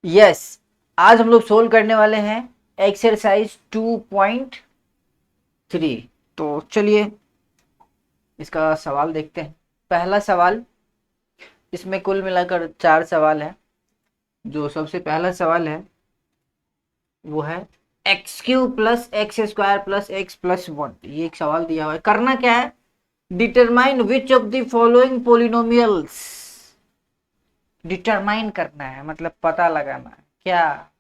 Yes, आज हम लोग सोल्व करने वाले हैं एक्सरसाइज 2.3। तो चलिए इसका सवाल देखते हैं। पहला सवाल, इसमें कुल मिलाकर 4 सवाल है। जो सबसे पहला सवाल है वो है x cube plus x square plus x plus one. ये एक सवाल दिया हुआ है। करना क्या है, determine which of the following polynomials. Determine करना है मतलब पता लगाना है क्या।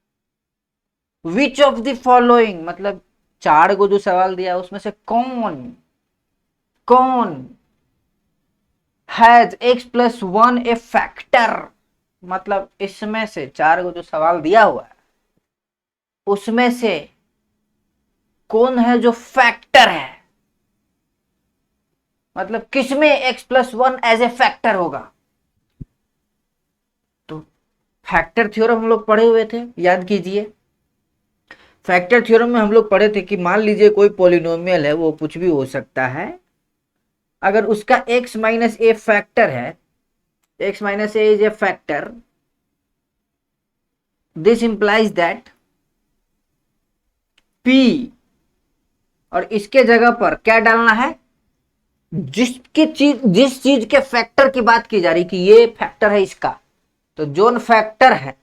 विच ऑफ द फॉलोइंग मतलब 4 को जो सवाल दिया उसमें से कौन कौन has x plus one A factor. मतलब इसमें से 4 को जो सवाल दिया हुआ है उसमें से कौन है जो फैक्टर है, मतलब किसमें x plus one as a factor होगा। तो फैक्टर थ्योरम हम लोग पढ़े हुए थे, याद कीजिए। फैक्टर थ्योरम में हम लोग पढ़े थे कि मान लीजिए कोई पॉलिनोमियल है, वो कुछ भी हो सकता है। अगर उसका x माइनस ए फैक्टर है, x minus A is a factor, this implies that p, और इसके जगह पर क्या डालना है, जिस चीज के फैक्टर की बात की जा रही कि ये फैक्टर है इसका, तो जो फैक्टर है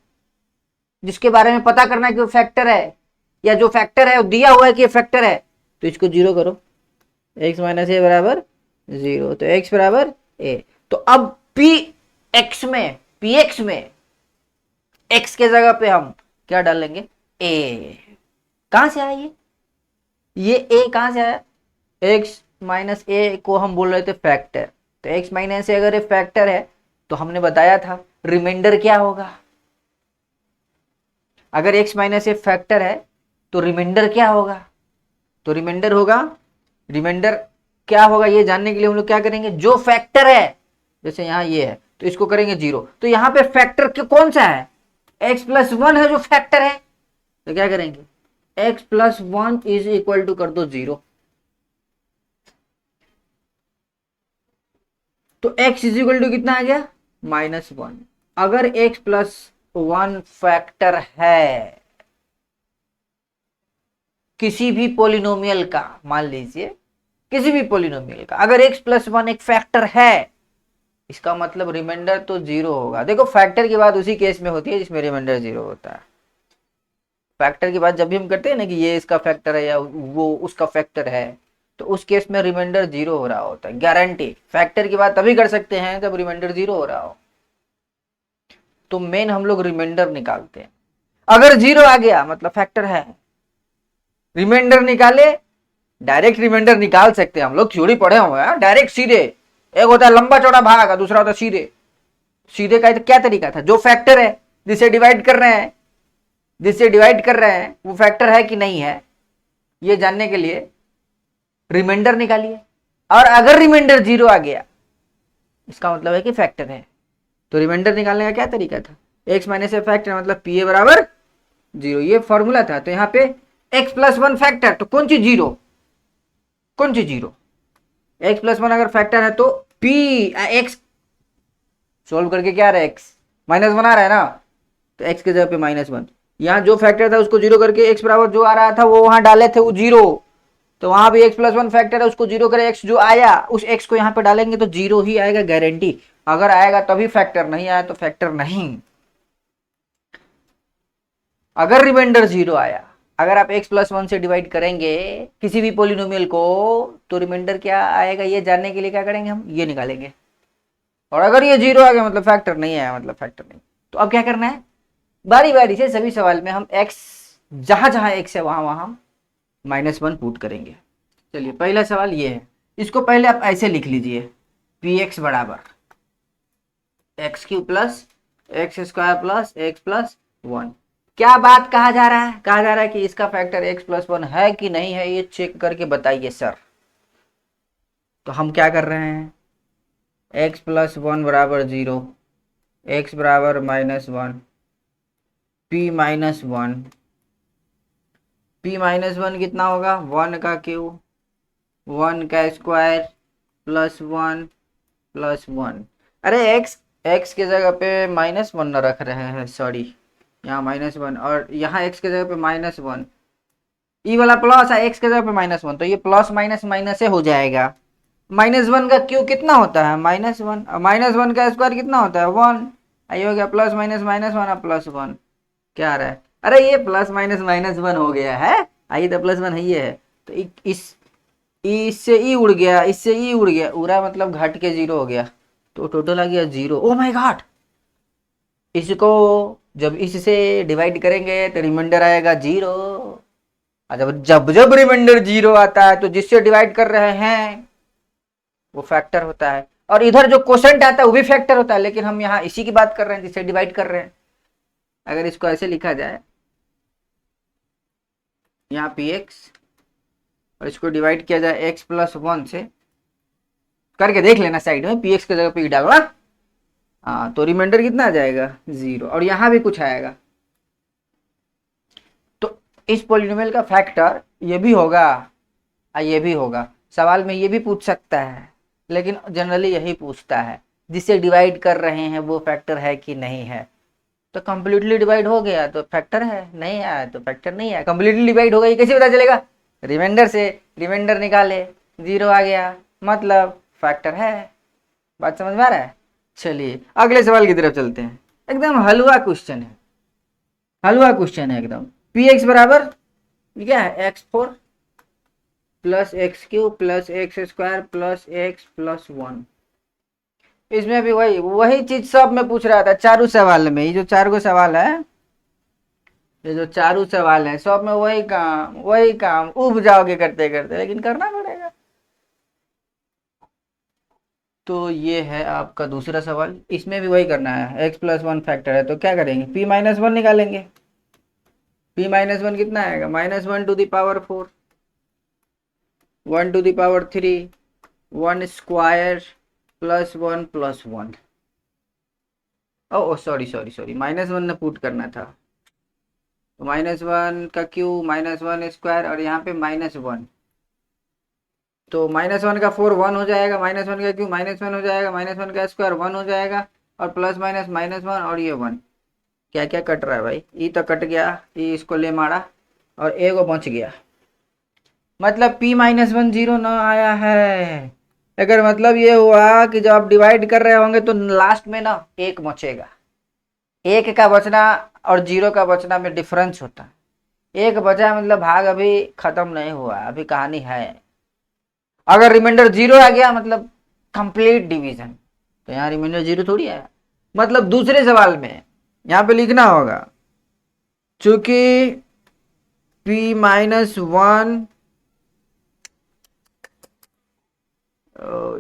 जिसके बारे में पता करना है कि वो फैक्टर है, या जो फैक्टर है वो दिया हुआ है कि ये फैक्टर है, तो इसको जीरो करो। x माइनस ए बराबर 0, तो x बराबर a। तो अब p x में, px में x के जगह पे हम क्या डालेंगे, a। कहां से आया ये a कहां से आया, x माइनस ए को हम बोल रहे थे फैक्टर। तो x माइनस ए अगर ये फैक्टर है तो हमने बताया था रिमाइंडर क्या होगा। अगर x माइनस ए फैक्टर है तो रिमाइंडर क्या होगा, तो रिमाइंडर होगा, रिमाइंडर क्या होगा ये जानने के लिए हम लोग क्या करेंगे, जो फैक्टर है, जैसे यहां ये है तो इसको करेंगे 0। तो यहां पे फैक्टर कौन सा है, x प्लस वन है जो फैक्टर है। तो क्या करेंगे, x plus one is equal to कर दो 0। तो x इज इक्वल टू कितना आ गया, -1। अगर x प्लस वन फैक्टर है किसी भी पोलिनोमियल का, मान लीजिए किसी भी पोलिनोमियल का अगर x प्लस वन एक फैक्टर है, इसका मतलब रिमाइंडर तो 0 होगा। देखो फैक्टर की बात उसी केस में होती है जिसमें रिमाइंडर 0 होता है। फैक्टर की बात जब भी हम करते हैं ना कि ये इसका फैक्टर है या वो उसका फैक्टर है, तो उस केस में रिमाइंडर 0 हो रहा होता है, गारंटी। फैक्टर की बात तभी कर सकते हैं जब रिमाइंडर 0 हो रहा हो। तो मेन हम लोग रिमाइंडर निकालते हैं। अगर 0 आ गया मतलब फैक्टर है, रिमाइंडर निकाले, डायरेक्ट रिमाइंडर निकाल सकते हैं हम लोग, थ्योरी पढ़े हुए हैं डायरेक्ट सीधे। एक होता है लंबा चौड़ा भाग, दूसरा होता है सीधे। सीधे का क्या तरीका था, जो फैक्टर है जिसे डिवाइड कर रहे हैं, जिससे डिवाइड कर रहे हैं वो फैक्टर है कि नहीं है, ये जानने के लिए रिमाइंडर निकालिए। और अगर रिमाइंडर 0 आ गया इसका मतलब है कि फैक्टर है। तो रिमाइंडर निकालने का क्या तरीका था, x माइनस ए फैक्टर मतलब पी ए बराबर 0, ये फॉर्मूला था। तो यहाँ पे x प्लस वन फैक्टर, तो कौन सी 0, कौन सी 0, x प्लस वन अगर फैक्टर है तो p x सोल्व करके क्या आ रहा है, x -1 आ रहा है ना, तो x के जगह पे -1। यहाँ जो फैक्टर था उसको 0 करके x बराबर जो आ रहा था वो वहां डाले थे वो 0, तो वहां भी x प्लस वन फैक्टर है, उसको 0 करे x जो आया उस x को यहाँ पे डालेंगे तो 0 ही आएगा, गारंटी। अगर आएगा तभी फैक्टर, नहीं आया तो फैक्टर नहीं। अगर रिमाइंडर 0 आया, अगर आप x प्लस वन से डिवाइड करेंगे किसी भी पोलिनोमियल को, तो रिमाइंडर क्या आएगा ये जानने के लिए क्या करेंगे, हम ये निकालेंगे। और अगर ये 0 आ गया मतलब फैक्टर नहीं आया, मतलब फैक्टर नहीं। तो अब क्या करना है, बारी बारी से सभी सवाल में हम x, जहां जहां x है वहां वहां हम -1 पुट करेंगे। चलिए पहला सवाल ये है, इसको पहले आप ऐसे लिख लीजिए, पी एक्स बराबर x Q plus x square plus x plus one. क्या बात कहा जा रहा है, कहा जा रहा है कि इसका फैक्टर एक्स प्लस वन है कि नहीं है, ये चेक करके बताइए सर। तो हम क्या कर रहे हैं, एक्स प्लस वन बराबर 0, एक्स बराबर -1, पी -1, पी -1 कितना होगा, 1 का क्यूब, 1 का स्क्वायर प्लस 1 प्लस 1। अरे एक्स, एक्स के जगह पे -1 न रख रहे हैं, सॉरी यहाँ -1 और यहाँ x के जगह पे -1, ई वाला प्लस है, x के जगह पे -1, तो ये प्लस माइनस माइनस से हो जाएगा। -1 का क्यू कितना होता है -1, -1 का स्क्वायर कितना होता है 1, आई हो गया प्लस माइनस -1 और +1, क्या आ रहा है, अरे ये प्लस माइनस -1 हो गया है, आई तो +1 है ये है, तो इस इससे ई उड़ गया, इससे ई उड़ गया, उड़ा मतलब घट के 0 हो गया, तो टोटल आ गया 0। ओ माय गॉड, इसको जब इससे डिवाइड करेंगे तो रिमाइंडर आएगा 0। जब जब जब रिमाइंडर 0 आता है तो जिससे डिवाइड कर रहे हैं वो फैक्टर होता है, और इधर जो क्वोशंट आता है वो भी फैक्टर होता है, लेकिन हम यहाँ इसी की बात कर रहे हैं जिससे डिवाइड कर रहे हैं। अगर इसको ऐसे लिखा जाए, यहाँ px और इसको डिवाइड किया जाए x+1 से, करके देख लेना साइड में, px की जगह p डालना, हाँ तो रिमाइंडर कितना आ जाएगा 0, और यहाँ भी कुछ आएगा। तो इस पॉलिनोमियल का फैक्टर ये भी होगा और ये भी होगा, सवाल में ये भी पूछ सकता है, लेकिन जनरली यही पूछता है जिससे डिवाइड कर रहे हैं वो फैक्टर है कि नहीं है। तो कंप्लीटली डिवाइड हो गया तो फैक्टर है, नहीं आया तो फैक्टर नहीं है। कंप्लीटली डिवाइड हो गया ये कैसे पता चलेगा, रिमाइंडर से, रिमाइंडर निकाले 0 आ गया, मतलब फैक्टर है। बात समझ में आ रहा है। चलिए अगले सवाल की तरफ चलते हैं, एकदम हलवा क्वेश्चन है, हलवा क्वेश्चन है एकदम। px बराबर क्या है x4 plus x³ plus x² plus x+1। इसमें भी वही चीज सब में पूछ रहा था चारों सवाल में, ये जो 4 गो सवाल है, ये जो चारों सवाल है सब में वही काम उब जाओगे करते करते, लेकिन करना पड़ेगा। तो ये है आपका दूसरा सवाल, इसमें भी वही करना है, x+1 फैक्टर है तो क्या करेंगे, p-1 निकालेंगे। p-1 कितना आएगा, -1 to the power 4, 1 to the power 3, 1 square plus 1 plus 1। Oh sorry -1 ने पुट करना था, तो -1 का क्यू, -1 स्क्वायर और यहाँ पे -1, तो -1 का 4 1 हो जाएगा, -1 का क्यू -1 हो जाएगा, -1 का स्क्वायर 1 हो जाएगा, और प्लस माइनस -1 और ये 1। क्या क्या कट रहा है भाई, ई तो कट गया, ई इसको ले मारा और ए को बच गया, मतलब p-1 0 ना आया है। अगर मतलब ये हुआ कि जब आप डिवाइड कर रहे होंगे तो लास्ट में ना एक बचेगा, एक का बचना और 0 का बचना में डिफरेंस होता है, एक बचा मतलब भाग अभी खत्म नहीं हुआ, अभी कहानी है। अगर रिमाइंडर 0 आ गया मतलब कंप्लीट डिवीजन, तो यहाँ रिमाइंडर 0 थोड़ी आया, मतलब दूसरे सवाल में यहाँ पे लिखना होगा चूंकि p-1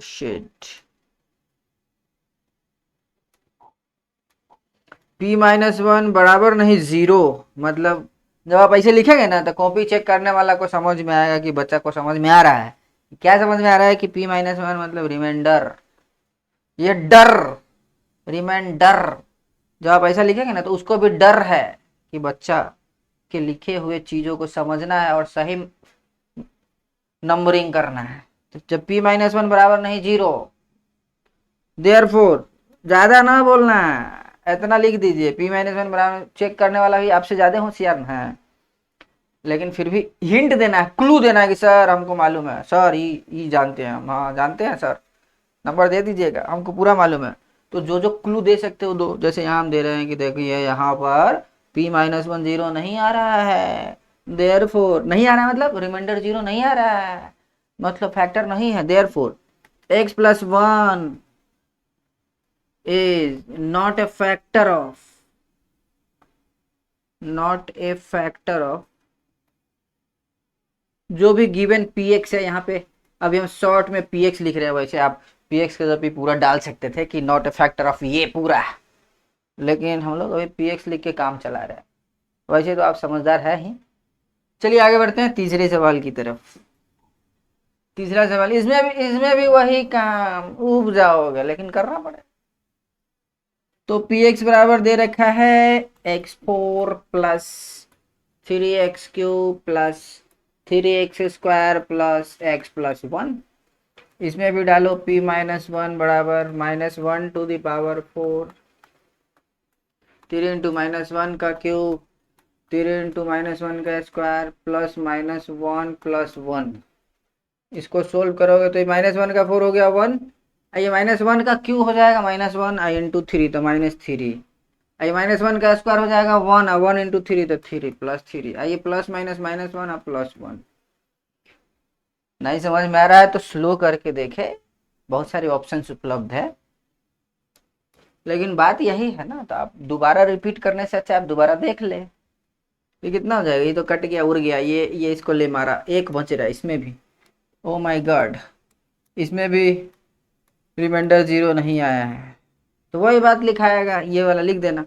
शिट p-1 बराबर नहीं 0, मतलब जब आप ऐसे लिखेंगे ना तो कॉपी चेक करने वाला को समझ में आएगा कि बच्चा को समझ में आ रहा है। क्या समझ में आ रहा है कि p-1 मतलब रिमाइंडर, ये डर, रिमाइंडर। जब आप ऐसा लिखेंगे ना तो उसको भी डर है कि बच्चा के लिखे हुए चीजों को समझना है और सही नंबरिंग करना है। तो जब p-1 बराबर नहीं 0, देयरफॉर ज्यादा ना बोलना है, इतना लिख दीजिए p-1 बराबर, चेक करने वाला भी आपसे ज्यादा होशियार है, लेकिन फिर भी हिंट देना है, क्लू देना है कि सर हमको मालूम है, सर ये जानते हैं हम, हाँ जानते हैं सर, नंबर दे दीजिएगा, हमको पूरा मालूम है। तो जो जो क्लू दे सकते हो दो, जैसे यहाँ हम दे रहे हैं कि देखिए यहाँ पर p-1 0 नहीं आ रहा है, देयरफॉर नहीं आ रहा है मतलब रिमाइंडर 0 नहीं आ रहा है, मतलब फैक्टर नहीं है, therefore x+1 is not a factor of जो भी गिवन px है यहाँ पे, अभी हम शॉर्ट में px लिख रहे हैं, वैसे आप px के जब भी पूरा डाल सकते थे कि नॉट ए फैक्टर ऑफ ये पूरा, लेकिन हम लोग अभी px लिख के काम चला रहे हैं, वैसे तो आप समझदार है ही। चलिए आगे बढ़ते हैं तीसरे सवाल की तरफ। तीसरा सवाल, इसमें भी वही काम उब जाओगे, लेकिन करना पड़ेगा। तो px बराबर दे रखा है x4 plus 3x³ plus 3x² plus x+1। इसमें भी डालो p-1 बराबर -1 टू द पावर 4 3 इंटू -1 का क्यूब, 3 इंटू -1 का स्क्वायर प्लस -1 प्लस 1। इसको सोल्व करोगे तो ये -1 का 4 हो गया 1। ये -1 का क्यू हो जाएगा -1 आई इंटू 3 तो -3। ये -1 का स्क्वायर हो जाएगा 1, 1 इंटू 3 तो 3 प्लस 3। आइए प्लस माइनस -1 और प्लस 1। नहीं समझ में आ रहा है तो स्लो करके देखे, बहुत सारे ऑप्शंस उपलब्ध है। लेकिन बात यही है ना, तो आप दोबारा रिपीट करने से अच्छा आप दोबारा देख ले। ये कितना हो जाएगा, ये तो कट गया उड़ गया, ये इसको ले मारा, एक बच रहा है इसमें भी। ओ माय गॉड, इसमें भी रिमाइंडर 0 नहीं आया है, तो वही बात लिखाएगा, ये वाला लिख देना।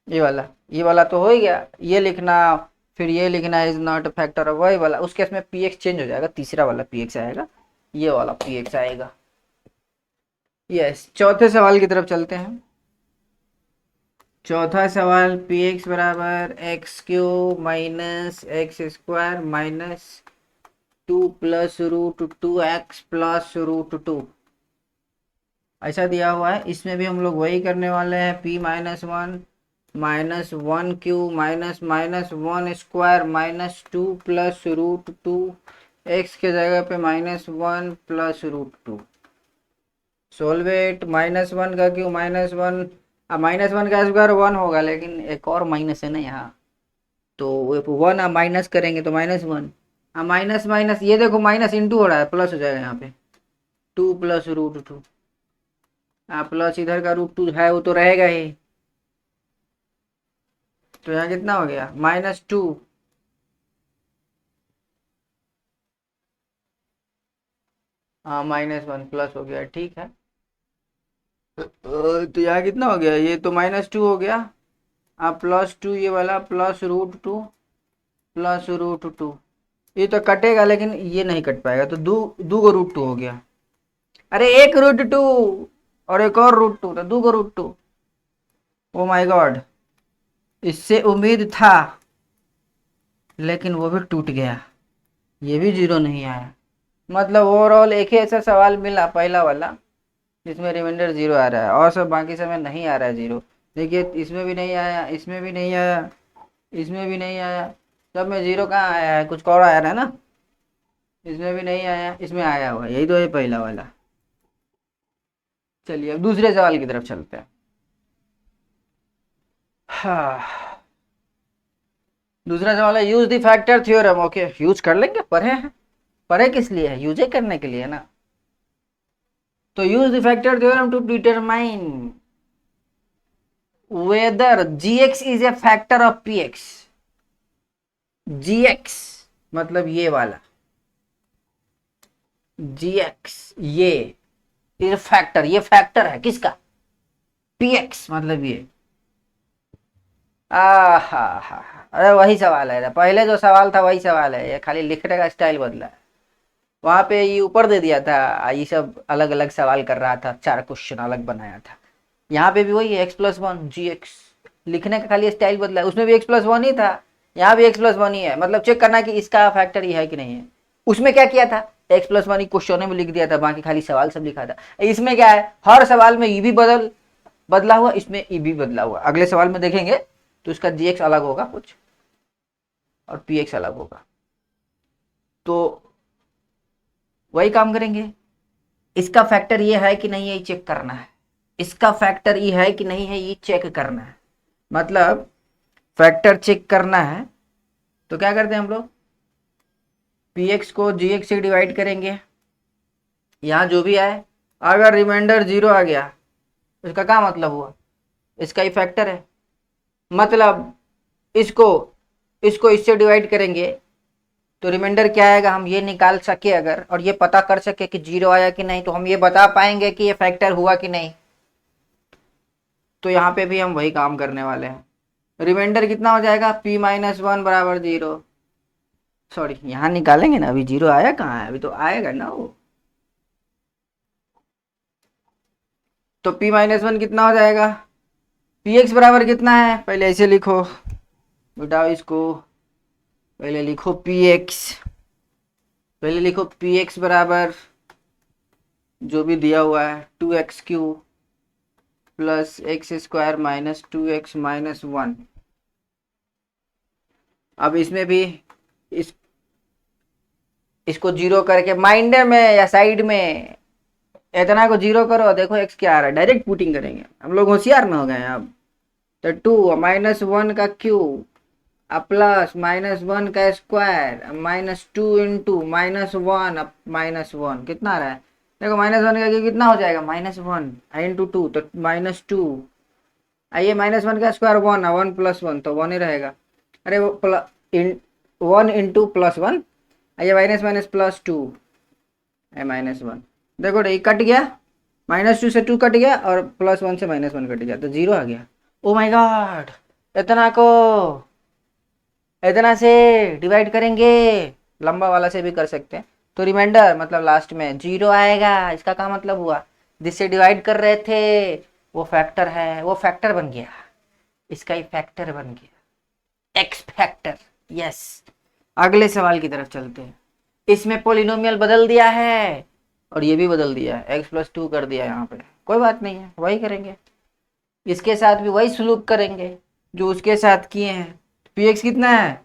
ये वाला तो हो ही गया, ये लिखना, फिर ये लिखना इज नॉट फैक्टर ऑफ, वही वाला। उसके इसमें पीएक्स चेंज हो जाएगा, तीसरा वाला पीएक्स आएगा, ये वाला पीएक्स आएगा। यस, चौथे सवाल की तरफ चलते हैं। चौथा सवाल, पी एक्स बराबर x cube minus x square minus 2 plus √2x plus √2 ऐसा दिया हुआ है। इसमें भी हम लोग वही करने वाले हैं, p -1 -1 cube minus -1 square minus 2 plus √2 x के जगह पे -1 प्लस √2। सोल्वेट, -1 का क्यूब -1, अब -1 का स्क्वायर 1 होगा, लेकिन एक और माइनस है ना यहाँ, तो 1 आप माइनस करेंगे तो -1, माइनस माइनस, ये देखो माइनस इंटू हो रहा है, प्लस हो जाएगा यहाँ पे 2 प्लस √2। प्लस इधर का √2 है वो तो रहेगा ही, तो यहाँ कितना हो गया -2, हाँ -1 प्लस हो गया, ठीक है। तो यहाँ कितना हो गया, ये तो -2 हो गया, +2, ये वाला प्लस √2 प्लस √2, ये तो कटेगा लेकिन ये नहीं कट पाएगा, तो दो को √2 हो गया। अरे एक √2 और एक और √2, तो 2 को √2। ओ माय गॉड, इससे उम्मीद था लेकिन वो भी टूट गया, ये भी 0 नहीं आया। मतलब ओवरऑल एक ही ऐसा सवाल मिला, पहला वाला, जिसमें रिमाइंडर 0 आ रहा है, और सब बाकी समय नहीं आ रहा है 0। देखिए इसमें भी नहीं आया, इसमें भी नहीं आया, इसमें भी नहीं आया, सब में 0 कहाँ आया है, कुछ और आया है ना। इसमें भी नहीं आया, इसमें आया हुआ, यही तो है पहला वाला। चलिए अब दूसरे सवाल की तरफ चलते हैं। हाँ, दूसरा सवाल है, use the factor theorem. Okay, use कर लेंगे, पढ़े हैं, पढ़े किस लिए है, यूज करने के लिए ना। तो use the factor theorem to determine whether gx is a factor of px। gx मतलब ये वाला, gx ये इज फैक्टर, ये फैक्टर है किसका, px मतलब ये। हा, अरे वही सवाल है, पहले जो सवाल था वही सवाल है, ये खाली लिखने का स्टाइल बदला है। वहां पे ये ऊपर दे दिया था, ये सब अलग अलग सवाल कर रहा था, 4 क्वेश्चन अलग बनाया था। यहाँ पे भी वही है, x+1 gx, लिखने का खाली स्टाइल बदला है। उसमें भी x+1 ही था, यहाँ भी x+1 ही है, मतलब चेक करना कि इसका फैक्टर ही है कि नहीं है। उसमें क्या किया था, x+1 ही क्वेश्चन में लिख दिया था, बाकी खाली सवाल सब लिखा था। इसमें क्या है, हर सवाल में ई भी बदला हुआ, इसमें ई भी बदला हुआ। अगले सवाल में देखेंगे तो इसका gx अलग होगा कुछ और px अलग होगा, तो वही काम करेंगे। इसका फैक्टर ये है कि नहीं है, ये चेक करना है। इसका फैक्टर ये है कि नहीं है, ये चेक करना है। मतलब फैक्टर चेक करना है तो क्या करते हैं हम लोग, px को gx से डिवाइड करेंगे, यहाँ जो भी आए। अगर रिमाइंडर 0 आ गया इसका क्या मतलब हुआ, इसका ही फैक्टर है। मतलब इसको इसको इससे डिवाइड करेंगे तो रिमाइंडर क्या आएगा, हम ये निकाल सके अगर, और ये पता कर सके कि 0 आया कि नहीं, तो हम ये बता पाएंगे कि ये फैक्टर हुआ कि नहीं। तो यहाँ पे भी हम वही काम करने वाले हैं। रिमाइंडर कितना हो जाएगा, p-1 बराबर 0। सॉरी, यहाँ निकालेंगे ना, अभी 0 आया कहाँ है, अभी तो आएगा ना वो। तो p-1 कितना हो जाएगा, px बराबर कितना है, पहले ऐसे लिखो, मिटाओ इसको, पहले लिखो px, पहले लिखो px बराबर जो भी दिया हुआ है 2x cube plus x square minus 2x minus 1। अब इसमें भी इस इसको जीरो करके माइंड में या साइड में इतना को जीरो करो, देखो एक्स क्या आ रहा है, डायरेक्ट पुटिंग करेंगे, हम लोग होशियार में हो गए हैं अब। तो 2 माइनस 1 का क्यूब प्लस माइनस 1 का square minus 2 into minus 1 minus 1 कितना आ रहा है, देखो माइनस 1 का क्यूब कितना हो जाएगा, -1 इंटू 2 तो -2। आइए माइनस 1 का स्क्वायर 1, 1 प्लस 1 तो 1 ही रहेगा। अरे वो 1 इंटू +1, आइए माइनस माइनस +2 -1। देखो ये कट गया, -2 से 2 कट गया और +1 से -1 कट गया तो 0 आ गया। ओ माय गॉड, इतना को इतना से डिवाइड करेंगे, लंबा वाला से भी कर सकते हैं, तो रिमाइंडर मतलब लास्ट में 0 आएगा। इसका क्या मतलब हुआ, जिससे डिवाइड कर रहे थे वो फैक्टर है, वो फैक्टर बन गया, इसका ही फैक्टर बन गया, एक्स फैक्टर। यस, अगले सवाल की तरफ चलते हैं। इसमें पोलिनोमियल बदल दिया है और ये भी बदल दिया है, x+2 कर दिया यहाँ पे, कोई बात नहीं है, वही करेंगे, इसके साथ भी वही सलूक करेंगे जो उसके साथ किए हैं। px कितना है,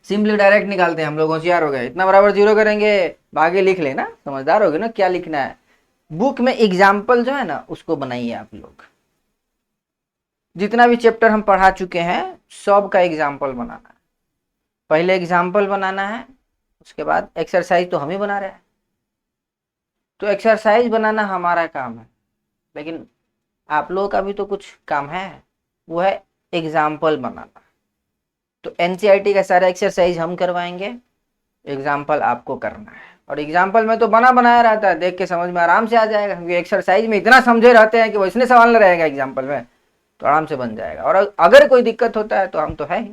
सिंपली डायरेक्ट निकालते हैं, हम लोग होशियार हो गए, इतना बराबर 0 करेंगे, आगे लिख लेना, समझदार हो गए ना क्या लिखना है। बुक में एग्जाम्पल जो है ना उसको बनाइए आप लोग, जितना भी चैप्टर हम पढ़ा चुके हैं सब का एग्जाम्पल बनाना है। पहले एग्जाम्पल बनाना है, उसके बाद एक्सरसाइज तो हम ही बना रहे हैं, तो एक्सरसाइज बनाना हमारा काम है, लेकिन आप लोगों का भी तो कुछ काम है, वो है एग्जाम्पल बनाना। तो एनसीईआरटी का सारा एक्सरसाइज हम करवाएंगे, एग्जाम्पल आपको करना है, और एग्जाम्पल में तो बना बनाया रहता है, देख के समझ में आराम से आ जाएगा, क्योंकि एक्सरसाइज में इतना समझे रहते हैं कि वो इसने सवाल न रहेगा, एग्जाम्पल में तो आराम से बन जाएगा। और अगर कोई दिक्कत होता है तो हम तो है ही।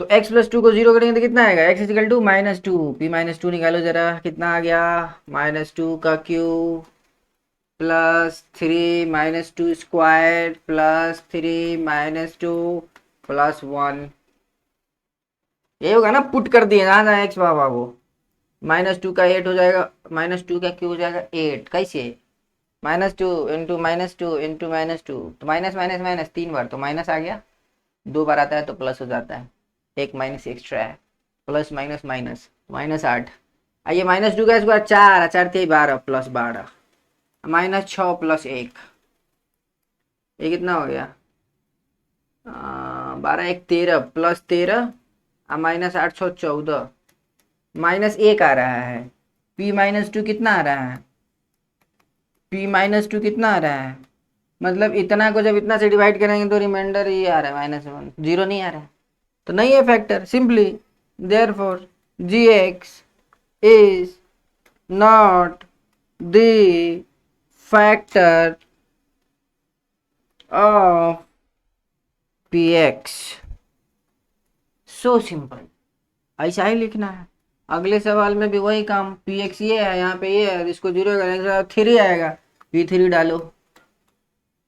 तो x+2 को 0 करेंगे तो कितना आएगा, x इक्वल टू -2, p-2 निकालो जरा, कितना आ गया, -2 का क्यूब +3 -2 स्क्वायर +3 -2 +1, ये होगा ना, पुट कर दिए जहाँ जहाँ एक्स बाबा को, -2 का 8 हो जाएगा, -2 का क्यूब हो जाएगा 8, कैसे, -2 इंटू -2 इंटू -2 तो माइनस माइनस माइनस 3 बार तो माइनस आ गया, 2 बार आता है तो प्लस हो जाता है, एक माइनस एक्स्ट्रा है, प्लस माइनस माइनस -8। आइए -2 का स्क्वायर 4, 4 × 12 +12, -6 + 1, ये कितना हो गया, 12 1 13 +13 -8 6 14, -1 आ रहा है, p-2 कितना आ रहा है, p-2 कितना आ रहा है, मतलब इतना को जब इतना से डिवाइड करेंगे तो रिमाइंडर ये आ रहा है -1, 0 नहीं आ रहा है, तो नहीं है factor, simply therefore gx is not the factor of px। So simple, ऐसा ही लिखना है। अगले सवाल में भी वही काम, px ये है, यहाँ पे ये है, इसको 0 करेंगे 3 आएगा, p3 डालो,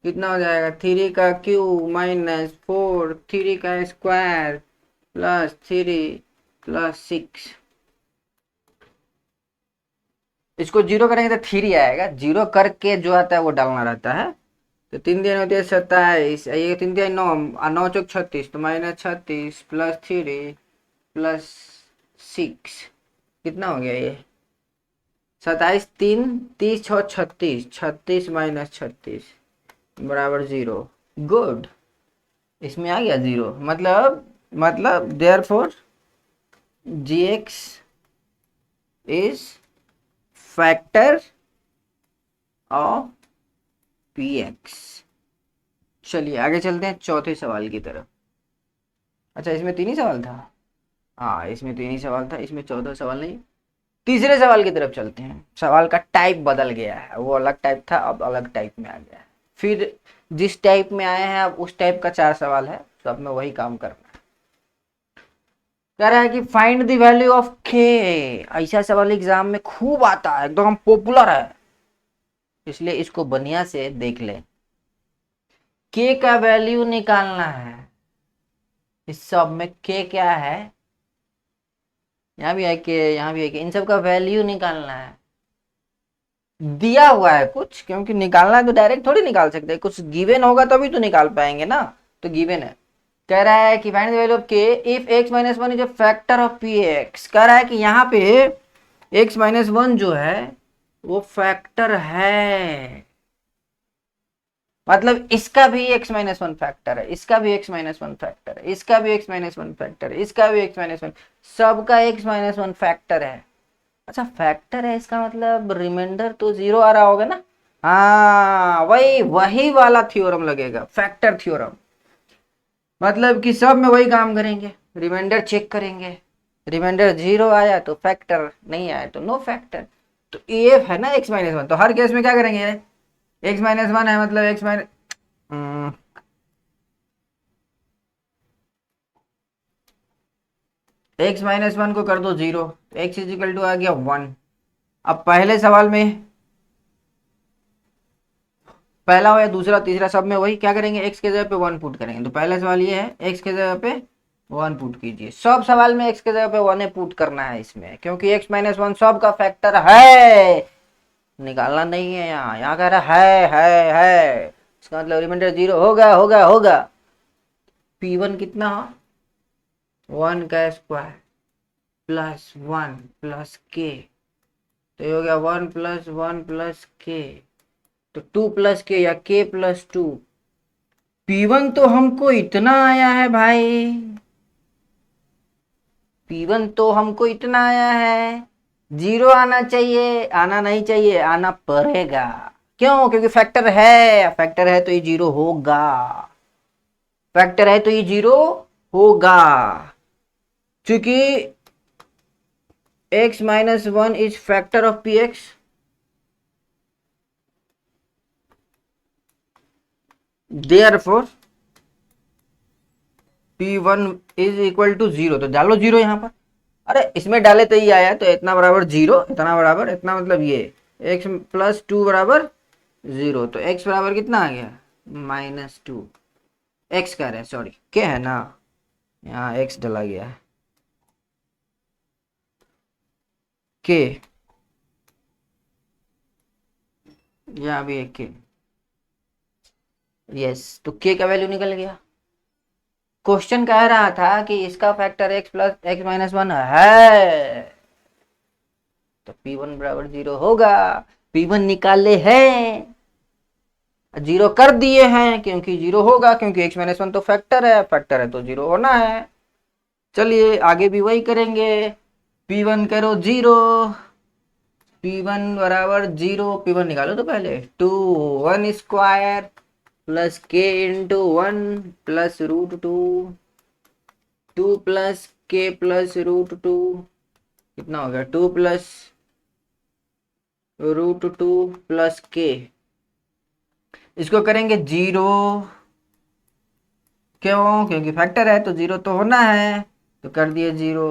कितना हो जाएगा, 3 का क्यूब -4, 3 का स्क्वायर +3 +6, इसको 0 करेंगे तो 3 आएगा, 0 करके जो आता है वो डालना रहता है। तो 3 दिन होती है 27, ये 3 दिन 9, 9 चौक 36, तो -36 +3 +6 कितना हो गया ये, 27 3 30 6 36, 36 -36 बराबर 0। गुड, इसमें आ गया 0, मतलब therefore gx is factor of px। चलिए आगे चलते हैं चौथे सवाल की तरफ। अच्छा इसमें 3 ही सवाल था, हाँ इसमें 3 ही सवाल था, इसमें चौथा सवाल नहीं, तीसरे सवाल की तरफ चलते हैं। सवाल का टाइप बदल गया है, वो अलग टाइप था अब अलग टाइप में आ गया है, फिर जिस टाइप में आए हैं अब उस टाइप का 4 सवाल है, सब में वही काम करना है। कह रहा है कि find the value of k, ऐसा सवाल एग्जाम में खूब आता है, एकदम पॉपुलर है, इसलिए इसको बढ़िया से देख ले। k का वैल्यू निकालना है, इस सब में k क्या है, यहाँ भी है k, यहाँ भी है k, इन सब का वैल्यू निकालना है। दिया हुआ है कुछ, क्योंकि निकालना है तो डायरेक्ट थोड़ी निकाल सकते, कुछ गिवन होगा तभी तो निकाल पाएंगे ना। तो गिवन है, कह रहा है कि फाइंड द वैल्यू ऑफ के if x minus one is a factor of P x. कह रहा है कि यहाँ पे x माइनस वन जो है वो फैक्टर है, मतलब इसका भी x माइनस वन फैक्टर है, इसका भी x माइनस वन फैक्टर है, इसका भी x माइनस वन फैक्टर है, इसका भी x माइनस वन, सबका x माइनस वन फैक्टर है। अच्छा फैक्टर है इसका मतलब रिमाइंडर तो जीरो आ रहा होगा ना। हाँ वही वही वाला थ्योरम लगेगा, फैक्टर थ्योरम। मतलब कि सब में वही काम करेंगे, रिमाइंडर चेक करेंगे, रिमाइंडर जीरो आया तो फैक्टर, नहीं आया तो नो फैक्टर। तो ये है ना एक्स माइनस वन, तो हर केस में क्या करेंगे, एक्स माइनस वन है मतलब x minus, x minus one को कर दो जीरो, एक्स इजिकल टू आ गया वन। अब पहले सवाल में पहला हो या दूसरा तीसरा सब में वही क्या करेंगे, एक्स के जगह पे वन पुट करेंगे। तो पहला सवाल ये है एक्स के जगह पे वन पुट कीजिए, सब सवाल में एक्स के जगह पे वन पुट करना है इसमें, क्योंकि एक्स माइनस वन सब का फैक्टर है, निकालना नहीं है। यहाँ कह रहा है, इसका मतलब रिमाइंडर जीरो होगा होगा होगा। पी वन कितना, वन का स्क्वायर प्लस वन प्लस के, तो ये हो गया वन प्लस वन प्लस के, तो टू प्लस के या के प्लस टू। P1 तो हमको इतना आया है भाई, P1 तो हमको इतना आया है, जीरो आना चाहिए, आना नहीं चाहिए, आना पड़ेगा। क्यों, क्योंकि फैक्टर है, फैक्टर है तो ये जीरो होगा, फैक्टर है तो ये जीरो होगा, क्योंकि x minus one is factor of P X. Therefore P1 is equal to zero, तो डालो जीरो यहाँ पर। अरे इसमें डाले तो ये आया, तो इतना बराबर जीरो, इतना बराबर इतना, मतलब ये x प्लस टू बराबर जीरो, तो x बराबर कितना आ गया माइनस टू। एक्स कह रहे हैं, सॉरी क्या है ना, यहाँ x डला गया है, के यहाँ भी एक के, यस, तो के का वैल्यू निकल गया। क्वेश्चन कह रहा था कि इसका factor x plus x minus one है, तो P1 बराबर जीरो होगा। P1 निकाले हैं, जीरो कर दिए हैं, क्योंकि जीरो होगा, क्योंकि एक्स माइनस वन तो फैक्टर है तो जीरो होना है। चलिए आगे भी वही करेंगे, P1 करो जीरो, P1 बराबर जीरो, P1 निकालो तो पहले, two one square plus k into one plus root two, two plus k plus root two, कितना हो गया two plus root two plus k, इसको करेंगे जीरो, क्यों, क्योंकि फैक्टर है तो जीरो तो होना है, तो कर दिए zero.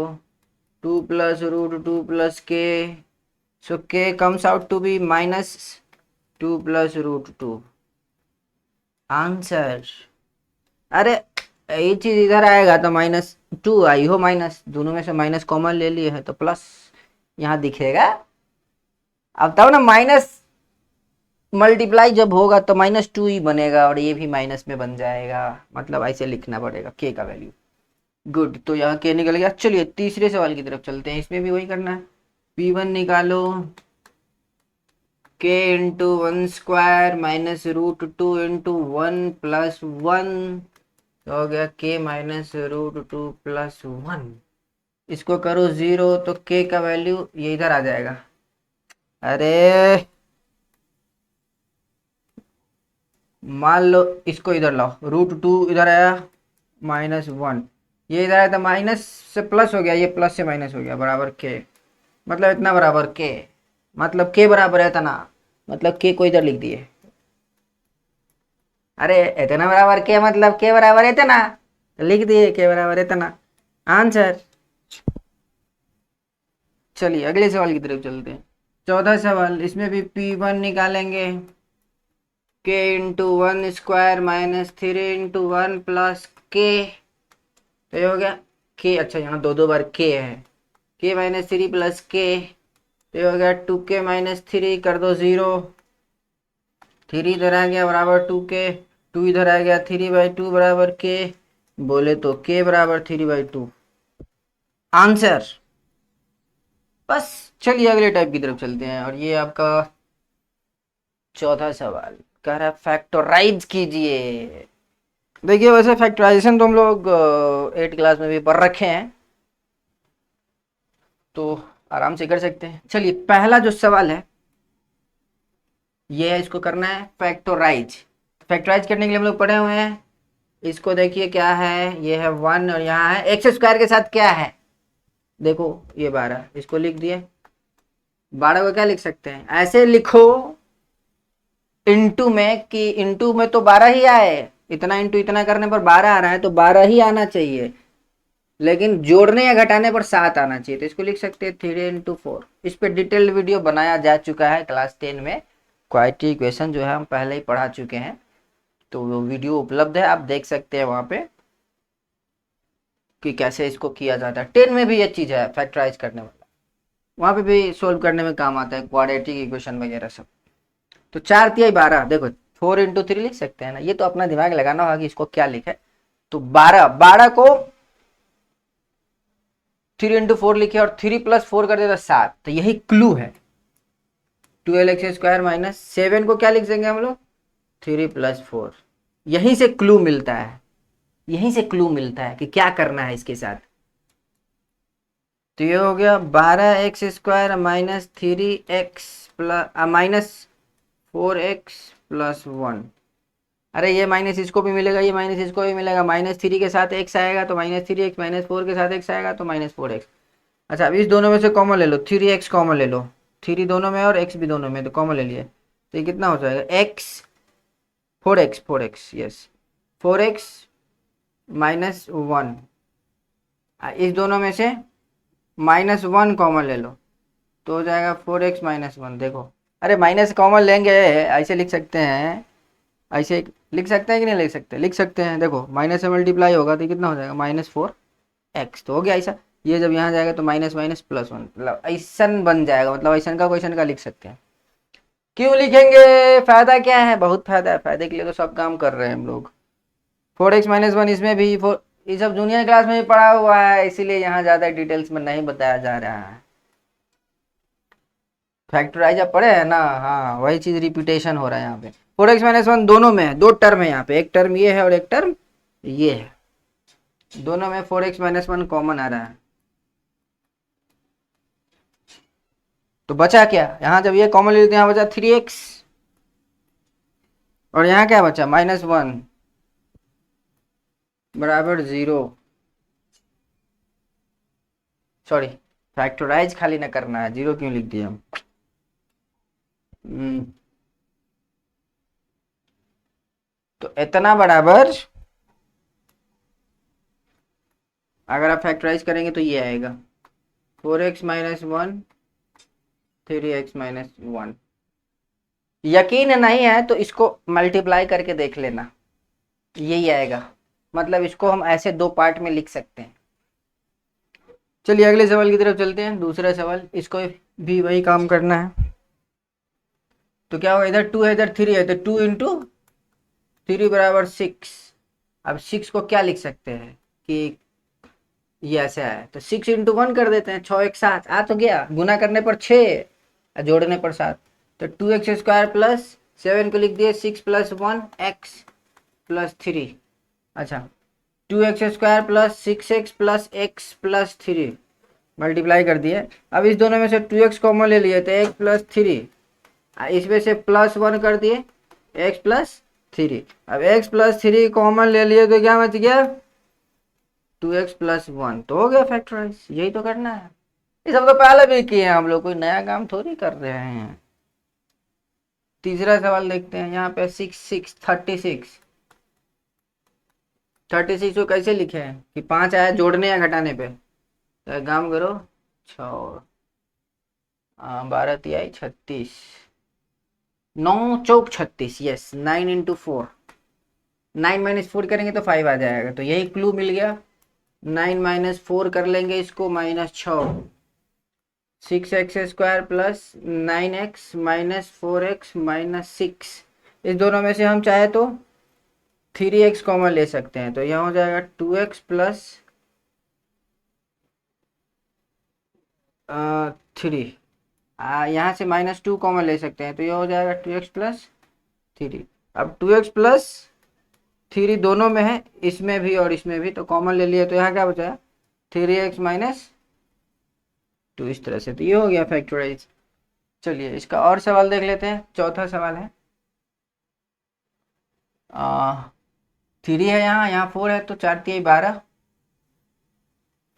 Two plus root two plus k, so k comes out to be minus two plus root two, answer. अरे ये चीज इधर आएगा तो माइनस टू आई हो, माइनस दोनों में से माइनस कॉमन ले लिए है तो प्लस यहाँ दिखेगा। अब तब ना माइनस मल्टीप्लाई जब होगा तो माइनस टू ही बनेगा, और ये भी माइनस में बन जाएगा, मतलब ऐसे लिखना पड़ेगा के का वैल्यू। गुड, तो यहाँ के निकल गया। चलिए तीसरे सवाल की तरफ चलते हैं, इसमें भी वही करना है। P1 निकालो, k into one square minus root two into one plus one, हो गया k minus root two plus one. इसको करो जीरो, तो के का वैल्यू ये इधर आ जाएगा। अरे मान लो इसको इधर लाओ, रूट टू इधर आया माइनस वन, ये इधर आया था माइनस से प्लस हो गया, ये प्लस से माइनस हो गया, बराबर के, मतलब इतना बराबर के, मतलब के बराबर है इतना, मतलब के को इधर लिख दिए। अरे इतना बराबर के मतलब के बराबर इतना, तो लिख दिए के बराबर इतना, आंसर। चलिए अगले सवाल की तरफ चलते हैं। चौथा सवाल, इसमें भी P1 निकालेंगे, के into one square minus three into one plus के, तो ये हो गया के, अच्छा यहाँ दो दो बार के है, के माइनस थ्री प्लस के, तो ये हो गया 2k माइनस 3 कर दो 0, 3 इधर आ गया बराबर 2k, 2 इधर आ गया 3/2 बराबर k, बोले तो k बराबर 3/2 आंसर। बस चलिए अगले टाइप की तरफ चलते हैं, और ये आपका चौथा सवाल कह रहा है फैक्टराइज कीजिए। देखिए वैसे फैक्टराइजेशन तो हम लोग 8 क्लास में भी पढ़ रखे हैं, तो आराम से कर सकते हैं। चलिए पहला जो सवाल है ये है, इसको करना है फैक्टराइज। फैक्टराइज करने के लिए हम लोग पढ़े हुए हैं, इसको देखिए क्या है, ये है 1 और यहाँ है एक्स स्क्वायर के साथ क्या है, देखो ये 12, इसको लिख दिए। 12 को क्या लिख सकते हैं, ऐसे लिखो इंटू में, कि इंटू में तो 12 ही आए, इतना इंटू इतना करने पर 12 आ रहा है तो 12 ही आना चाहिए, लेकिन जोड़ने या घटाने पर 7 आना चाहिए, तो इसको लिख सकते हैं 3 × 4। इस पर डिटेल्ड वीडियो बनाया जा चुका है क्लास 10 में, क्वाड्रेटिक इक्वेशन जो है हम पहले ही पढ़ा चुके हैं, तो वो वीडियो उपलब्ध है, आप देख सकते हैं वहां पे कि कैसे इसको किया जाता है। 10 में भी ये चीज है फैक्टराइज करने वाला, वहां पे भी सोल्व करने में काम आता है क्वाड्रेटिक इक्वेशन वगैरह सब। तो 4×3 = 12, देखो 4 × 3 लिख सकते हैं ना, ये तो अपना दिमाग लगाना होगा कि इसको क्या लिखे। तो 12 को 3 × 4 लिखे और 3 + 4 कर देता 7, तो यही क्लू है। 12x² माइनस 7 को क्या लिख देंगे हम लोग, 3 + 4, यहीं से क्लू मिलता है, यहीं से क्लू मिलता है कि क्या करना है इसके साथ। तो ये हो गया 12x² minus 3x minus 4x + 1। अरे ये माइनस इसको भी मिलेगा, ये माइनस इसको भी मिलेगा, -3 के साथ x आएगा तो -3x, -4 के साथ x आएगा तो -4x। अच्छा अब इस दोनों में से कॉमन ले लो, 3x कॉमन ले लो, 3 दोनों में और x भी दोनों में, तो कॉमन ले लिए, तो ये कितना हो जाएगा x 4x यस 4x -1, इस दोनों में से -1 कॉमन ले लो तो हो जाएगा 4x - 1। देखो अरे माइनस कॉमन लेंगे, ऐसे लिख सकते हैं, ऐसे लिख सकते हैं कि नहीं लिख सकते, लिख सकते हैं। देखो माइनस से मल्टीप्लाई होगा तो कितना हो जाएगा -4x, तो हो गया ऐसा। ये जब यहाँ जाएगा तो माइनस माइनस +1, मतलब ऐसा बन जाएगा, मतलब ऐसा का क्वेश्चन का लिख सकते हैं। क्यों लिखेंगे, फायदा क्या है, बहुत फायदा है, फायदे के लिए तो सब काम कर रहे हैं हम लोग। 4x - 1 इसमें भी ये सब जूनियर क्लास में भी पढ़ा हुआ है, इसीलिए यहाँ ज्यादा डिटेल्स में नहीं बताया जा रहा है। फैक्टराइज आप पढ़े हैं ना, हाँ वही चीज रिपीटेशन हो रहा है यहाँ पे। 4x - 1 दोनों में 2 टर्म है यहाँ पे, एक टर्म ये है और एक टर्म ये है, दोनों में 4x - 1 कॉमन आ रहा है। तो बचा क्या, यहाँ जब ये कॉमन ले लेते हैं यहाँ बचा 3x, और यहाँ क्या बचा -1 बराबर 0। सॉरी फैक्टराइज खाली ना करना है, 0 क्यों लिख दिया हम। तो इतना बराबर, अगर आप फैक्टराइज करेंगे तो ये आएगा 4x - 1 3x - 1। यकीन नहीं है तो इसको मल्टीप्लाई करके देख लेना, यही आएगा, मतलब इसको हम ऐसे 2 पार्ट में लिख सकते हैं। चलिए अगले सवाल की तरफ चलते हैं, दूसरा सवाल, इसको भी वही काम करना है। तो क्या होगा, इधर 2 है इधर 3 है, तो 2 × 3 बराबर 6। अब 6 को क्या लिख सकते हैं कि ये ऐसे आया, तो 6 × 1 कर देते हैं, 6 एक साथ आ तो गया, गुना करने पर 6, जोड़ने पर 7, तो 2x² + 7 को लिख दिए 6 + 1 x + 3। अच्छा 2x² + 6x + x + 3 मल्टीप्लाई कर दिए। अब इस दोनों में से 2x कॉमन ले लिए तो x + 3, इसमें से +1 कर दिए x + 3। अब x + 3 कॉमन ले लिए तो क्या बच गया 2x + 1, तो हो गया फैक्टराइज। यही तो करना है, ये सब तो पहले भी किए हैं हम लोग, कोई नया काम थोड़ी कर रहे हैं। तीसरा सवाल देखते हैं, यहाँ पे 36 को कैसे लिखे हैं कि 5 आया जोड़ने या घटाने पे, तो एक काम करो 6 12 × 36, 9 चौक 36, यस 9 × 4, 9 - 4 करेंगे तो 5 आ जाएगा, तो यही क्लू मिल गया। 9 - 4 कर लेंगे इसको -6, 6x² plus 9x minus 4x minus 6, इस दोनों में से हम चाहे तो 3x कॉमन ले सकते हैं, तो यहाँ हो जाएगा 2x प्लस 3, यहाँ से -2 कॉमन ले सकते हैं, तो यह हो जाएगा 2x प्लस 3। अब 2x प्लस 3 दोनों में है, इसमें भी और इसमें भी, तो कॉमन ले लिए, तो यहाँ क्या बचा 3x माइनस 2, इस तरह से। तो ये हो गया फैक्टराइज। चलिए इसका और सवाल देख लेते हैं। चौथा सवाल है 3 है, यहाँ 4 है, तो 4 3 12,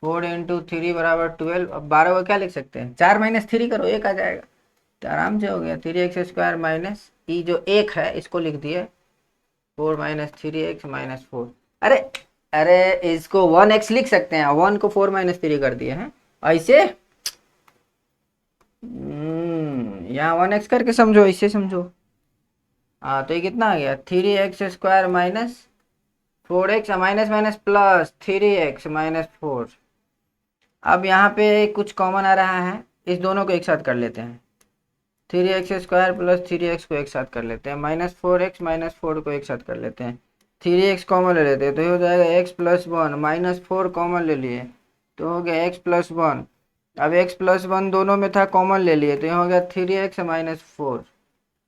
4 इंटू 3 बराबर 12। अब 12 को क्या लिख सकते हैं, 4 माइनस 3 करो, 1 आ जाएगा, तो आराम से हो गया 3x² माइनस ई जो 1 है इसको लिख दिए 4 माइनस 3x माइनस 4। अरे अरे इसको 1x लिख सकते हैं, 1 को 4 माइनस 3 कर दिए हैं ऐसे। यहाँ 1x करके समझो, ऐसे समझो। हाँ तो ये कितना आ गया 3x² minus 4x minus minus plus 3x minus 4। अब यहाँ पे कुछ कॉमन आ रहा है, इस दोनों को एक साथ कर लेते हैं, 3x² प्लस 3x को एक साथ कर लेते हैं, माइनस 4x माइनस 4 को एक साथ कर लेते हैं, 3x कॉमन ले लेते हैं, तो ये हो जाएगा x प्लस 1, माइनस 4 कॉमन ले लिए तो हो गया x प्लस 1। अब x प्लस 1 दोनों में था, कॉमन ले लिए, तो ये हो गया 3x माइनस 4,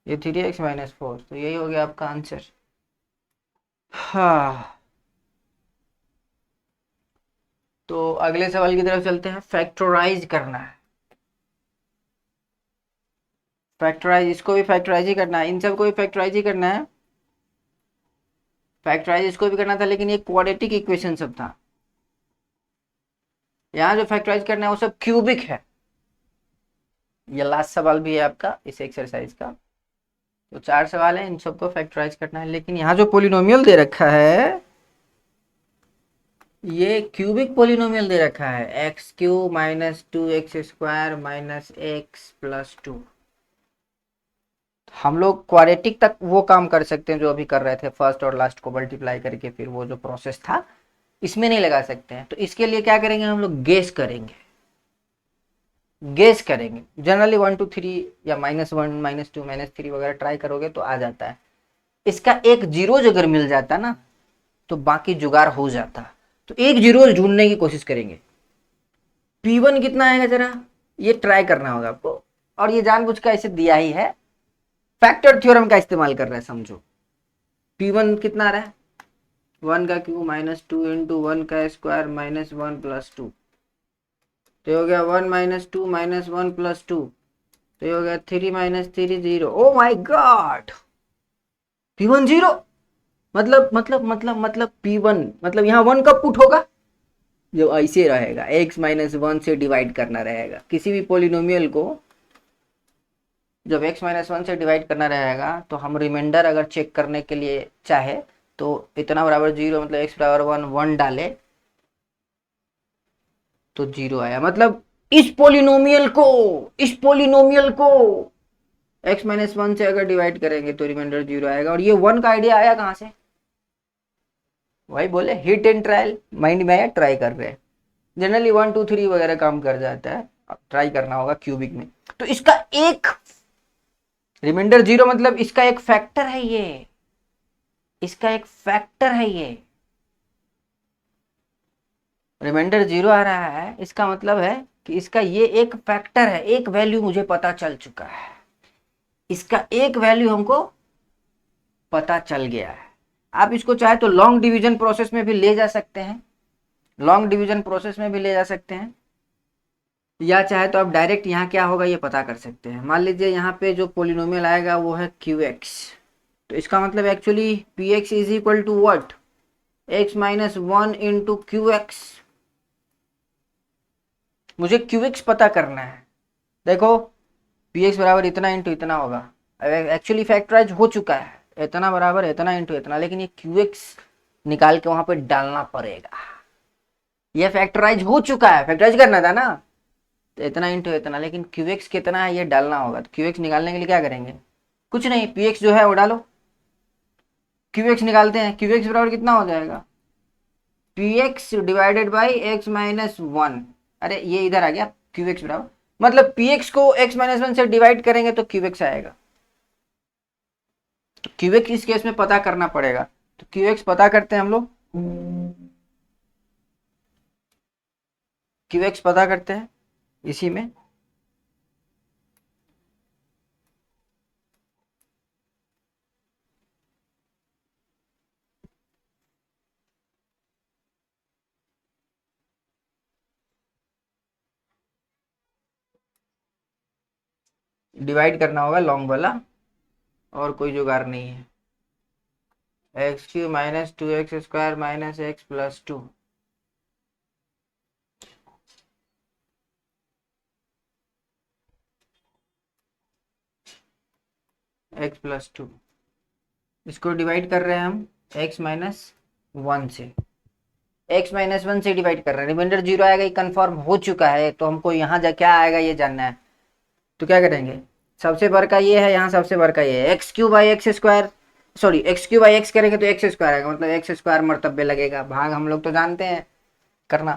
ये 3x माइनस 4, तो यही हो गया आपका आंसर। हाँ तो अगले सवाल की तरफ चलते हैं। फैक्टराइज करना है, फैक्टराइज, इसको भी फैक्टराइज ही करना है, इन सब को भी फैक्टराइज ही करना है। फैक्टराइज इसको भी करना था, लेकिन ये क्वाड्रेटिक इक्वेशन सब था। यहाँ जो फैक्टराइज करना है वो सब क्यूबिक है। ये लास्ट सवाल भी है आपका इस एक्सरसाइज का। तो 4 सवाल है, इन सबको फैक्टराइज करना है, लेकिन यहाँ जो पोलिनोमियल दे रखा है ये क्यूबिक पोलिनोमियल दे रखा है, x³ minus 2x² minus x plus 2। हम लोग क्वाड्रेटिक तक वो काम कर सकते हैं जो अभी कर रहे थे, फर्स्ट और लास्ट को मल्टीप्लाई करके, फिर वो जो प्रोसेस था इसमें नहीं लगा सकते हैं। तो इसके लिए क्या करेंगे, हम लोग गेस करेंगे, गेस करेंगे। जनरली 1 2 3 या -1 -2 -3 वगैरह ट्राई करोगे तो आ जाता है। इसका एक जीरोज अगर मिल जाता ना तो बाकी जुगाड़ हो जाता। तो एक जीरोज ढूंढने की कोशिश करेंगे। P1 कितना आएगा जरा ये ट्राई करना होगा आपको, और ये जानबूझ कर ऐसे दिया ही है, फैक्टर थ्योरम का इस्तेमाल कर रहा है, समझो। P1 कितना आ रहा है, 1 का क्यूब माइनस 2 इंटू 1 का स्क्वायर माइनस 1 प्लस 2, तो हो गया 1 माइनस 2 माइनस 1 प्लस 2, तो ये हो गया 3 minus 3 0। O my God, P1 0, मतलब P1 मतलब यहाँ 1 कब पुट होगा, जो ऐसे रहेगा, x माइनस 1 से डिवाइड करना रहेगा किसी भी पोलिनोमियल को। जब x माइनस 1 से डिवाइड करना रहेगा तो हम रिमाइंडर अगर चेक करने के लिए चाहे तो इतना बराबर 0 मतलब x बराबर 1 डाले तो 0 आया, मतलब इस पोलिनोमियल को x माइनस 1 से अगर डिवाइड करेंगे तो रिमाइंडर 0 आएगा। और ये 1 का आइडिया आया कहां से, वही बोले हिट एंड ट्रायल, माइंड में आया, ट्राई कर रहे हैं। जनरली 1 2 3 वगैरह काम कर जाता है, ट्राई करना होगा क्यूबिक में। तो इसका एक रिमाइंडर 0 मतलब इसका एक फैक्टर है, ये इसका एक फैक्टर है, ये रिमाइंडर 0 आ रहा है, इसका मतलब है कि इसका ये एक फैक्टर है, एक वैल्यू मुझे पता चल चुका है, इसका एक वैल्यू हमको पता चल गया है। आप इसको चाहे तो लॉन्ग डिवीजन प्रोसेस में भी ले जा सकते हैं, लॉन्ग डिवीजन प्रोसेस में भी ले जा सकते हैं, या चाहे तो आप डायरेक्ट यहाँ क्या होगा ये पता कर सकते हैं। मान लीजिए यहाँ पे जो पोलिनोमियल आएगा वो है QX, तो इसका मतलब actually PX is equal to what, x minus 1 into QX। मुझे QX पता करना है। देखो PX बराबर इतना इंटू इतना होगा, एक्चुअली फैक्टराइज हो चुका है, इतना बराबर इतना इंटू इतना, लेकिन ये QX निकाल के वहां पे डालना पड़ेगा। ये फैक्टराइज हो चुका है, फैक्टराइज करना था ना, तो इतना इंटू इतना, लेकिन QX कितना है ये डालना होगा। तो QX निकालने के लिए क्या करेंगे, कुछ नहीं, PX जो है वो डालो, QX निकालते हैं। QX बराबर कितना हो जाएगा, PX divided by x minus 1। अरे ये इधर आ गया, QX बराबर मतलब px को x माइनस वन से डिवाइड करेंगे तो qx आएगा। तो qx इस केस में पता करना पड़ेगा, तो qx पता करते हैं हम लोग। qx पता करते हैं इसी में। डिवाइड करना होगा लॉन्ग वाला, और कोई जुगाड़ नहीं है। X Q minus two x square minus x plus to, x plus to, इसको डिवाइड कर रहे हैं हम एक्स माइनस वन से, एक्स माइनस वन से डिवाइड कर रहे हैं। रिमाइंडर जीरो आएगा, ये कन्फर्म हो चुका है, तो हमको यहाँ जा क्या आएगा ये जानना है। तो क्या करेंगे, सबसे बड़ का ये है, यहाँ सबसे बड़ का ये है, x Q by x square, sorry x Q by x करेंगे तो एक्स स्क्वायर आएगा, मतलब एक्स स्क्वायर मर्तबे लगेगा, भाग हम लोग तो जानते हैं करना।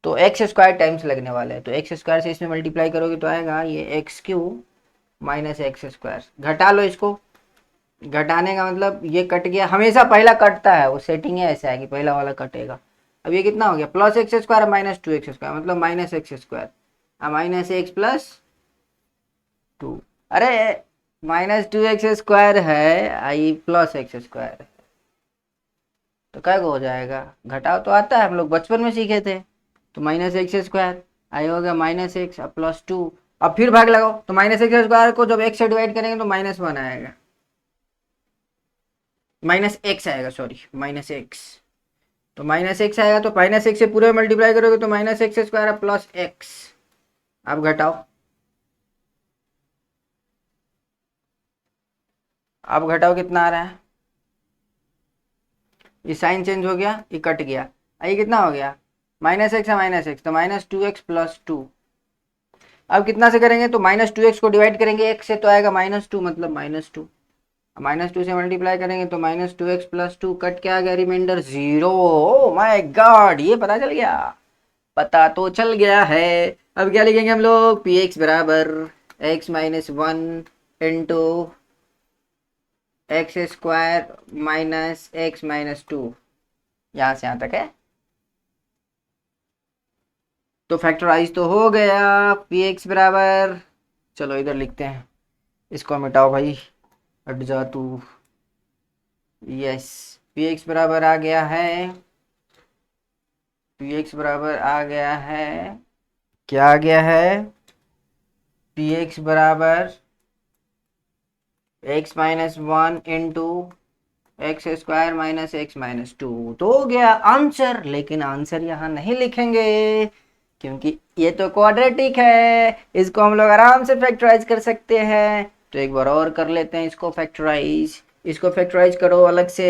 तो एक्स स्क्वायर टाइम्स लगने वाले हैं, तो एक्स स्क्वायर से इसमें मल्टीप्लाई करोगे तो आएगा ये x Q minus x square. घटा लो इसको, घटाने का मतलब ये कट गया, हमेशा पहला कटता है, वो सेटिंग है ऐसा है कि पहला वाला कटेगा। अब ये कितना हो गया, plus x square minus two x square, मतलब minus x square, minus x plus two. अरे माइनस टू एक्स स्क्वायर है, आई प्लस एक्स स्क्वायर, तो क्या हो जाएगा, घटाओ तो आता है, हम लोग बचपन में सीखे थे। तो माइनस एक्स स्क्वायर आई हो गया माइनस एक्स प्लस टू। अब फिर भाग लगाओ, तो माइनस एक्स स्क्वायर को जब एक्स से डिवाइड करेंगे तो माइनस वन आएगा, माइनस एक्स आएगा, सॉरी माइनस एक्स। तो माइनस एक्स आएगा, तो माइनस एक्स से पूरे मल्टीप्लाई करोगे तो minus x square plus x. अब घटाओ, अब घटाओ कितना आ रहा है, ये साइन चेंज हो गया, ये कट गया, ये कितना हो गया, माइनस एक्स है माइनस एक्स, तो minus two x plus two. अब कितना से करेंगे, तो माइनस टू एक्स को डिवाइड करेंगे एक्स से तो आएगा माइनस टू, मतलब माइनस टू। माइनस टू से मल्टीप्लाई करेंगे तो minus two x plus two, cut के आ गया remainder zero. Oh my god, ये पता चल गया, पता तो चल गया है। अब क्या लिखेंगे हम लोग, पी एक्स बराबर x minus one into x square minus x minus two, यहां से यहां तक है। तो फैक्टराइज तो हो गया, पी एक्स बराबर, चलो इधर लिखते हैं, इसको मिटाओ भाई, हट जा तू। यस, पी एक्स बराबर आ गया है, पी एक्स बराबर आ गया है, क्या आ गया है, पी एक्स बराबर x minus one into x square minus x minus two, तो हो गया आंसर। लेकिन आंसर यहाँ नहीं लिखेंगे क्योंकि ये तो क्वाड्रेटिक है, इसको हम लोग आराम से फैक्टराइज कर सकते हैं। तो एक बार और कर लेते हैं इसको फैक्टराइज, इसको फैक्टराइज करो अलग से।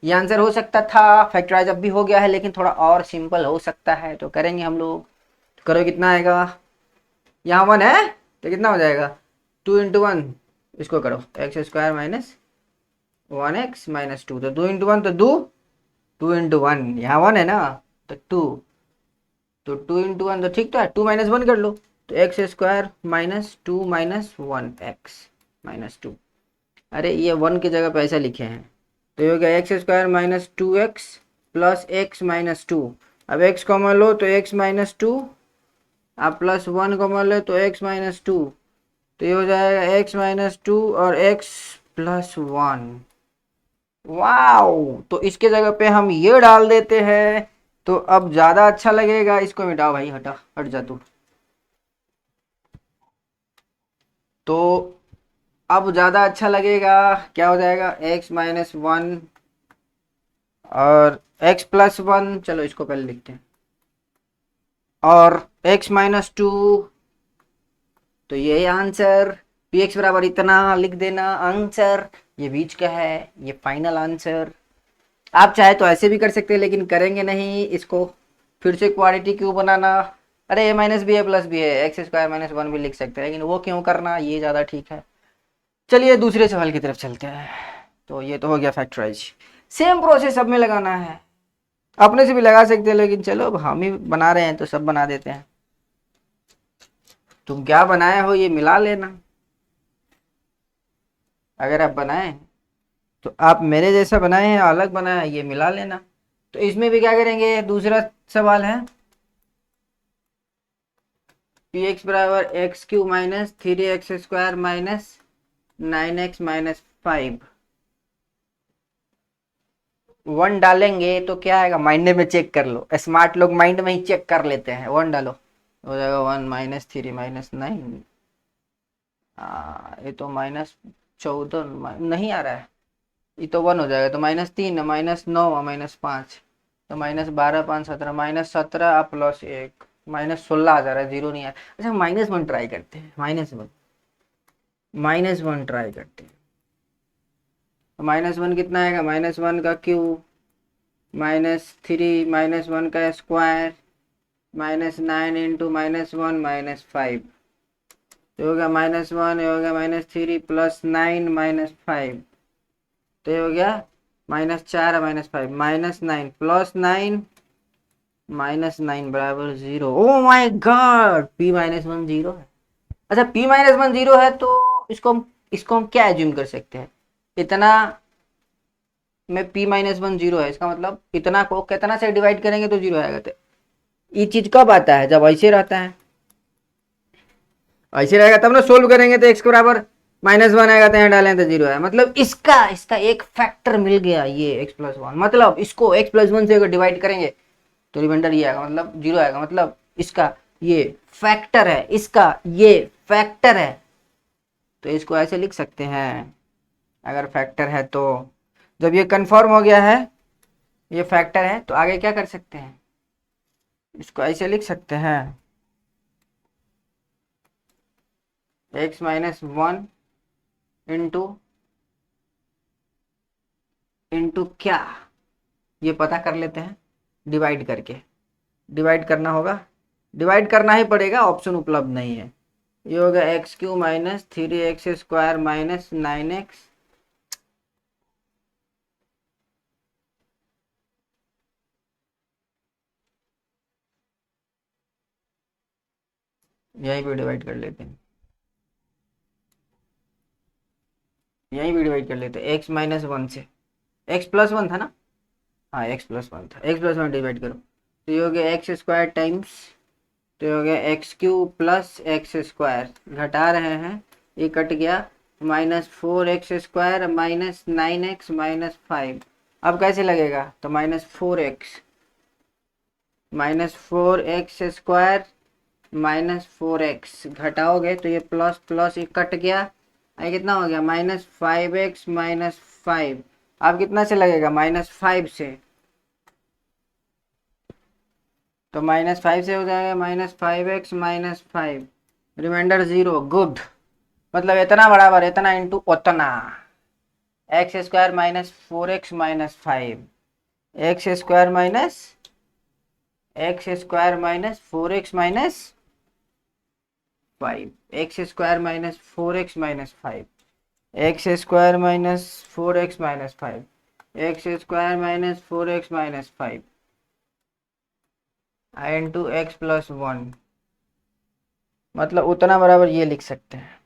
ये आंसर हो सकता था, फैक्टराइज अब भी हो गया है, लेकिन थोड़ा और सिंपल हो सकता है, तो करेंगे हम लोग। तो करो, कितना आएगा, यहाँ वन है तो कितना हो जाएगा, टू इंटू वन, इसको करो x square minus one x minus two, तो दो इंटू वन तो दो, टू इंटू वन, यहाँ वन है ना तो टू, तो टू इंटू वन तो ठीक तो है, टू माइनस वन कर लो, तो x square minus two minus one x minus two. अरे ये वन की जगह पे ऐसा लिखे हैं, तो ये हो गया x square minus two x plus x minus two. अब एक्स कॉमन लो तो एक्स माइनस टू, आप प्लस वन कॉमन लो तो एक्स माइनस टू, तो ये हो जाएगा एक्स माइनस टू और एक्स प्लस वन। वाओ, तो इसके जगह पे हम ये डाल देते हैं, तो अब ज्यादा अच्छा लगेगा। इसको मिटाओ भाई, हटा, हट जा तू। तो अब ज्यादा अच्छा लगेगा, क्या हो जाएगा, एक्स माइनस वन और एक्स प्लस वन, चलो इसको पहले लिखते हैं, और एक्स माइनस टू, तो ये आंसर, पी एक्स बराबर इतना लिख देना आंसर, ये बीच का है, ये फाइनल आंसर। आप चाहे तो ऐसे भी कर सकते हैं, लेकिन करेंगे नहीं इसको, फिर से क्वाड्रेटिक क्यों बनाना। अरे ए माइनस बी है प्लस बी है, एक्स स्क्वायर माइनस वन भी लिख सकते हैं, लेकिन वो क्यों करना, ये ज़्यादा ठीक है। चलिए दूसरे सवाल की तरफ चलते हैं। तो ये तो हो गया फैक्टराइज, सेम प्रोसेस सब में लगाना है, अपने से भी लगा सकते हैं, लेकिन चलो अब हम ही बना रहे हैं तो सब बना देते हैं। तुम क्या बनाए हो ये मिला लेना। अगर आप बनाए तो आप मेरे जैसा बनाए हैं, अलग बनाया है, ये मिला लेना। तो इसमें भी क्या करेंगे, दूसरा सवाल है पी एक्स बराबर x Q minus 3x² minus 9x-5। 1 डालेंगे तो क्या आएगा, माइंड में चेक कर लो, स्मार्ट लोग माइंड में ही चेक कर लेते हैं। 1 डालो हो जाएगा 1 माइनस 3 माइनस 9। ये तो -14 नहीं आ रहा है, ये तो 1 हो जाएगा, तो -3 -9 -5, तो -12 5 17 -17 +1 -16 आ जा रहा है, 0 नहीं आ रहा। अच्छा -1 ट्राई करते हैं, -1 ट्राई करते हैं। तो -1 कितना आएगा, -1 का क्यूब -3 -1 का स्क्वायर -9 इंटू -1 -5, तो हो गया -1, ये हो गया -3 +9 -5, तो ये हो गया -4 -5 -9 +9 -9 बराबर 0। ओ माय गॉड, p-1 0 है। अच्छा p-1 0 है तो इसको हम क्या एज्यूम कर सकते हैं, इतना में p-1 0 है, इसका मतलब इतना को कितना से डिवाइड करेंगे तो 0 आएगा। तो ये चीज कब आता है, जब ऐसे रहता है, ऐसे रहेगा तब ना सोल्व करेंगे तो x के बराबर -1 आएगा, तो यहाँ डालें तो 0 है। मतलब इसका इसका एक फैक्टर मिल गया, ये x+1, मतलब इसको x+1 से अगर डिवाइड करेंगे तो रिमाइंडर ये आएगा, मतलब 0 आएगा, मतलब इसका ये फैक्टर है, इसका ये फैक्टर है। तो इसको ऐसे लिख सकते हैं, अगर फैक्टर है तो। जब ये कंफर्म हो गया है ये फैक्टर है, तो आगे क्या कर सकते हैं, इसको ऐसे लिख सकते हैं x-1 इंटू क्या, ये पता कर लेते हैं डिवाइड करके। डिवाइड करना होगा, डिवाइड करना ही पड़ेगा, ऑप्शन उपलब्ध नहीं है। ये हो गया x³ minus 3x² minus 9x, यहीं पे डिवाइड कर लेते हैं, यहीं पे डिवाइड कर लेते हैं x-1 से। x+1 था ना, हाँ x+1 था, x+1 डिवाइड करो तो ये हो गया x² टाइम्स, तो ये हो गया x³ प्लस x², घटा रहे हैं ये कट गया, -4x² माइनस 9x माइनस 5। अब कैसे लगेगा, तो -4x -4x² -4x घटाओगे तो ये प्लस प्लस ये कट गया, ये कितना हो गया -5x -5। अब कितना से लगेगा, -5 से, तो -5 से हो जाएगा -5x -5, रिमाइंडर 0, गुड। मतलब इतना बराबर इतना इंटू उतना, x² -4x -5, x² -4x -5, x² -4x -5, x² -4x -5, x² -4x -5 into x+1, मतलब उतना बराबर ये लिख सकते हैं।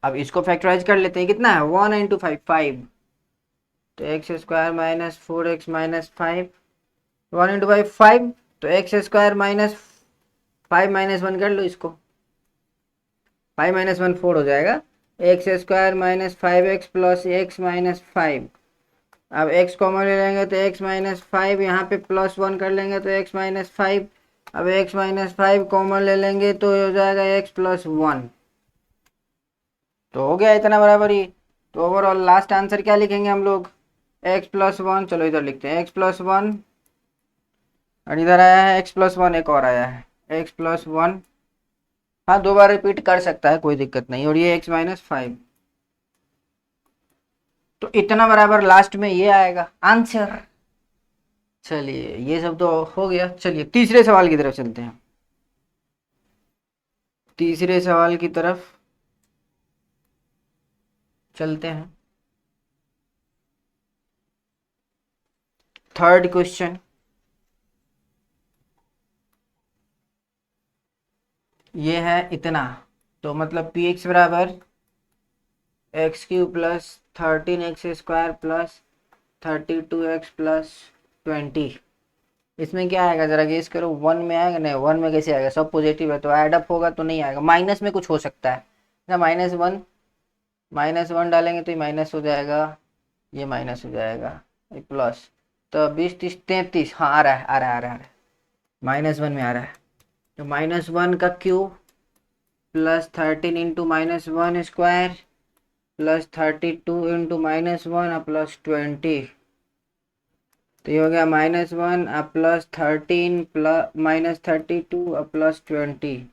अब इसको फैक्टराइज कर लेते हैं, कितना है 1 इंटू 5 5, तो x² -4x -5, 1 इंटू 5 5, तो x² -5 -1 कर लो इसको, 5 -1 4 हो जाएगा, x² -5x प्लस x -5। अब x कॉमन ले लेंगे तो x -5, यहाँ पे +1 कर लेंगे तो x -5, अब x -5 कॉमन ले लेंगे तो हो जाएगा x+1, तो हो गया इतना बराबर ही। तो ओवरऑल लास्ट आंसर क्या लिखेंगे हम लोग, x+1, चलो इधर लिखते हैं x+1, और इधर आया है x+1, एक और आया है x+1, हाँ 2 बार रिपीट कर सकता है, कोई दिक्कत नहीं, और ये x -5, तो इतना बराबर लास्ट में ये आएगा आंसर। चलिए ये सब तो हो गया, चलिए तीसरे सवाल की तरफ चलते हैं, तीसरे सवाल की तरफ चलते हैं। थर्ड क्वेश्चन, ये है इतना, तो मतलब पी एक्स बराबर x Q plus 13x² plus 32x plus 20। इसमें क्या आएगा जरा गेस करो, 1 में आएगा? नहीं, 1 में कैसे आएगा, सब पॉजिटिव है तो ऐड अप होगा तो नहीं आएगा। माइनस में कुछ हो सकता है ना, -1 डालेंगे तो ये माइनस हो जाएगा, ये माइनस हो जाएगा, ये प्लस। तो 20 30 33, हाँ आ रहा है आ रहा है आ रहा है, -1 में आ रहा है। तो -1 का cube plus 13 into -1² plus 32 into -1 plus 20। तो ये हो गया -1 प्लस 13 प्लस -32 प्लस 20।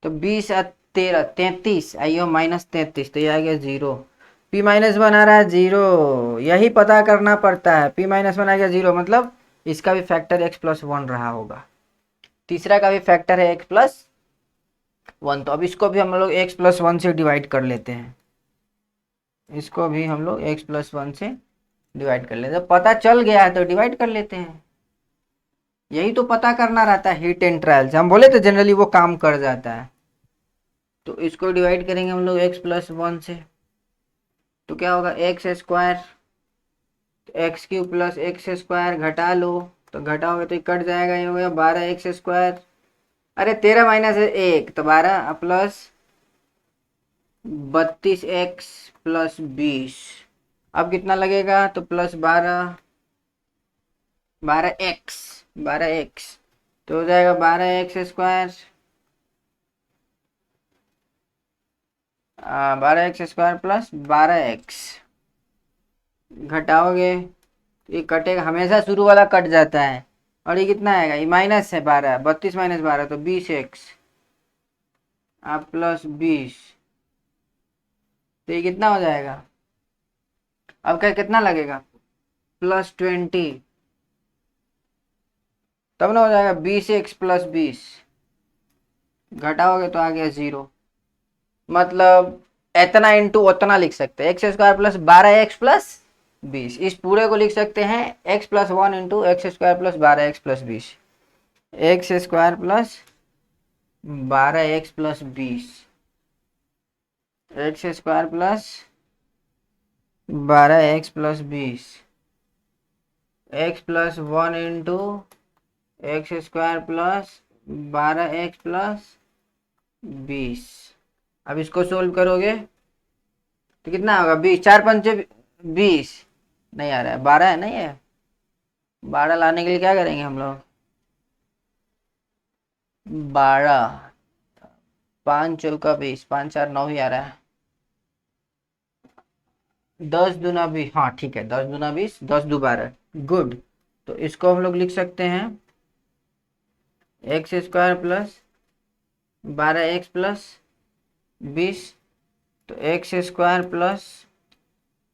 तो 20 13 33, आइयो -33, तो ये आ गया 0। P-1 आ रहा है 0, यही पता करना पड़ता है। P-1 आ गया 0, मतलब इसका भी फैक्टर x+1 रहा होगा। तीसरा का भी फैक्टर है x+1। तो अब इसको भी हम लोग x+1 से डिवाइड कर लेते हैं, इसको भी हम लोग x+1 से डिवाइड कर लेते हैं। पता चल गया है तो डिवाइड कर लेते हैं, यही तो पता करना रहता है हिट एंड ट्रायल से। हम बोले तो जनरली वो काम कर जाता है। तो इसको डिवाइड करेंगे हम लोग x+1 से, तो क्या होगा x² x³ प्लस x² घटा लो, तो घटाओगे तो कट जाएगा, ये हो गया 12x²। अरे 13 माइनस 1 तो 12 प्लस 32x प्लस 20। अब कितना लगेगा, तो प्लस 12x तो हो जाएगा 12x², 12x² प्लस 12x। घटाओगे तो ये कटेगा, हमेशा शुरू वाला कट जाता है। और ये कितना आएगा, ये माइनस है 12, 32 माइनस 12 तो 20x प्लस 20। तो ये कितना हो जाएगा, अब क्या कितना लगेगा, प्लस 20, तब ना हो जाएगा 20x प्लस 20। घटाओगे तो आ गया 0। मतलब इतना इंटू उतना लिख सकते हैं, x² प्लस 12x प्लस 20। इस पूरे को लिख सकते हैं x+1 into x² plus 12x plus 20, x² plus 12x plus 20, x² plus 12x plus 20, x+1 into x² plus 12x plus 20। अब इसको सोल्व करोगे तो कितना होगा, 20 4 पंचे 20, नहीं आ रहा है, 12 है, नहीं है। 12 लाने के लिए क्या करेंगे हम लोग, 12 5 चौका 20, 5 4 9 ही आ रहा है। 10 दूना 20, हाँ ठीक है, 10 दूना 20, 10 दो 12, गुड। तो इसको हम लोग लिख सकते हैं x² प्लस 12x प्लस 20। तो x² plus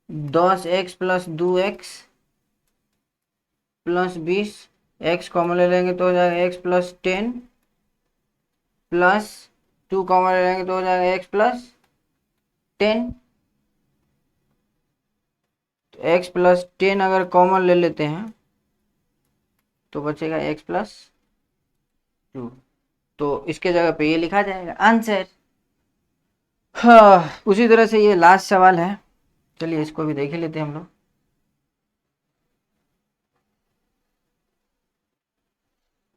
10x plus 2x plus 20, x common ले लेंगे तो हो जाएगा x प्लस 10 प्लस 2 कॉमन ले लेंगे तो हो जाएगा x प्लस 10। तो x प्लस 10 अगर कॉमन ले लेते हैं तो बचेगा x प्लस 2। तो इसके जगह पे ये लिखा जाएगा आंसर। हाँ, उसी तरह से ये लास्ट सवाल है, चलिए इसको भी देख लेते हैं हम लोग।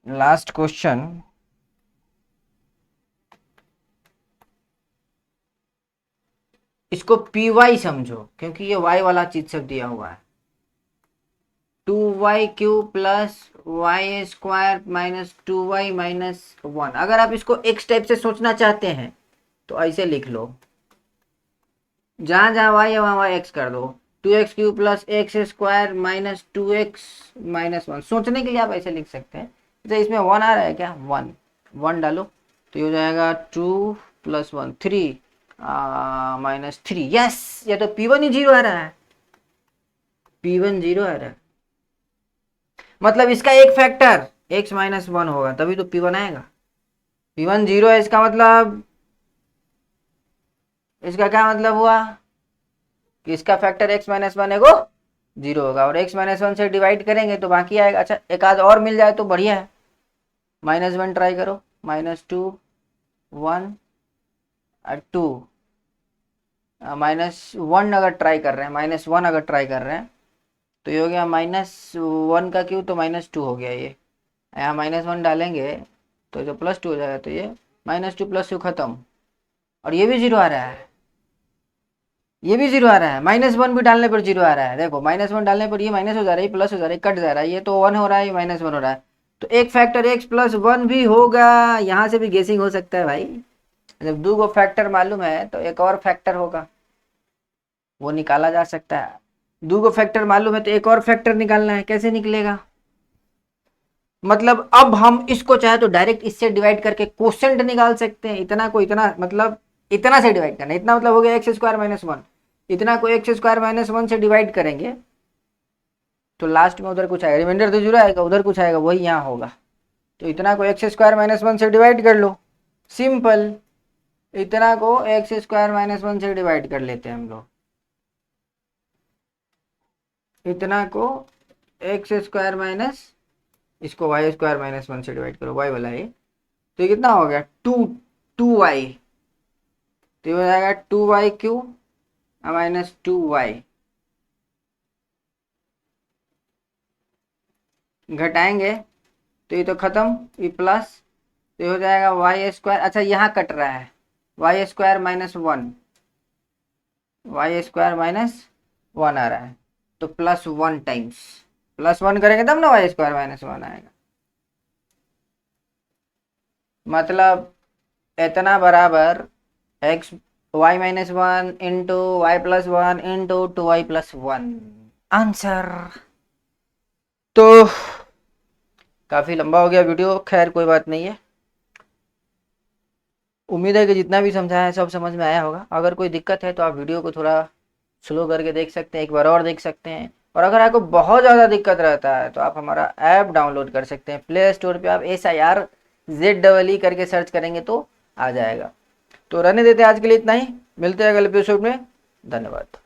लास्ट क्वेश्चन, इसको पी वाई समझो क्योंकि ये वाई वाला चीज सब दिया हुआ है। 2y³ plus y² minus 2y minus 1। अगर आप इसको x टाइप से सोचना चाहते हैं तो ऐसे लिख लो, जहां जहां y है वहां y x कर दो, 2x³ plus x² minus 2x minus 1। सोचने के लिए आप ऐसे लिख सकते हैं। तो इसमें 1 आ रहा है क्या, 1 डालो तो ये हो जाएगा 2 प्लस 1 3 -3। यस, ये तो P1 ही 0 आ रहा है, P1 0 आ रहा है, मतलब इसका एक फैक्टर x-1 होगा तभी तो P1 आएगा। P1 0 है, इसका मतलब, इसका क्या मतलब हुआ कि इसका फैक्टर x-1 है वो 0 होगा, और x-1 से डिवाइड करेंगे तो बाकी आएगा। अच्छा, एक आध और मिल जाए तो बढ़िया है, -1 ट्राई करो, -2 1 और 2, -1 अगर ट्राई कर रहे हैं, -1 अगर ट्राई कर रहे हैं तो ये हो गया -1 का क्यूब, तो -2 हो गया। ये यहाँ -1 डालेंगे तो जो +2 हो जाएगा, तो ये -2 + 2 खत्म। और ये भी 0 आ रहा है, ये भी 0 आ रहा है, -1 भी डालने पर 0 आ रहा है। देखो -1 डालने पर ये माइनस हो जा रहा है, प्लस हो जा रहा है, कट जा रहा है, ये तो 1 हो रहा है, ये -1 हो रहा है। तो एक फैक्टर x + 1 भी होगा। यहाँ से भी गेसिंग हो सकता है भाई। जब 2 को फैक्टर मालूम है तो एक और फैक्टर होगा, वो निकाला जा सकता है। 2 को फैक्टर मालूम है तो एक और फैक्टर निकालना है, कैसे निकलेगा? मतलब अब हम इसको चाहे तो डायरेक्ट इससे डिवाइड करके क्वोशंट निकाल सकते हैं। इतना को इतना, मतलब इतना से डिवाइड करना, इतना मतलब हो गया x² - 1। इतना को x² - 1 से डिवाइड करेंगे तो लास्ट में उधर कुछ आएगा, रिमाइंडर तो 0 आएगा, उधर कुछ आएगा, वही यहाँ होगा। तो इतना को x² - 1 से डिवाइड कर लो, सिंपल। इतना को x² - 1 से डिवाइड कर लेते हैं हम लोग। इतना को x² माइनस, इसको y² - 1 से डिवाइड करो, y वाला है। तो कितना हो गया 2y। तो ये हो जाएगा 2y क्यूब -2y। घटाएंगे तो ये तो खत्म, ये प्लस, तो ये हो जाएगा y²। अच्छा यहाँ कट रहा है, y² - 1, y² - 1 आ रहा है, तो +1 टाइम्स, +1 करेंगे तब ना y² - 1 आएगा। मतलब इतना बराबर y - 1 into y + 1 into 2y + 1 answer. तो काफी लंबा हो गया वीडियो, खैर कोई बात नहीं है। उम्मीद है कि जितना भी समझाया है सब समझ में आया होगा। अगर कोई दिक्कत है तो आप वीडियो को थोड़ा स्लो करके देख सकते हैं, एक बार और देख सकते हैं। और अगर आपको बहुत ज़्यादा दिक्कत रहता है तो आप हमारा ऐप डाउनलोड कर सकते हैं। प्ले स्टोर पे आप SIRZEE करके सर्च करेंगे तो आ जाएगा। तो रहने देते हैं आज के लिए इतना ही, मिलते हैं अगले एपिसोड में। धन्यवाद।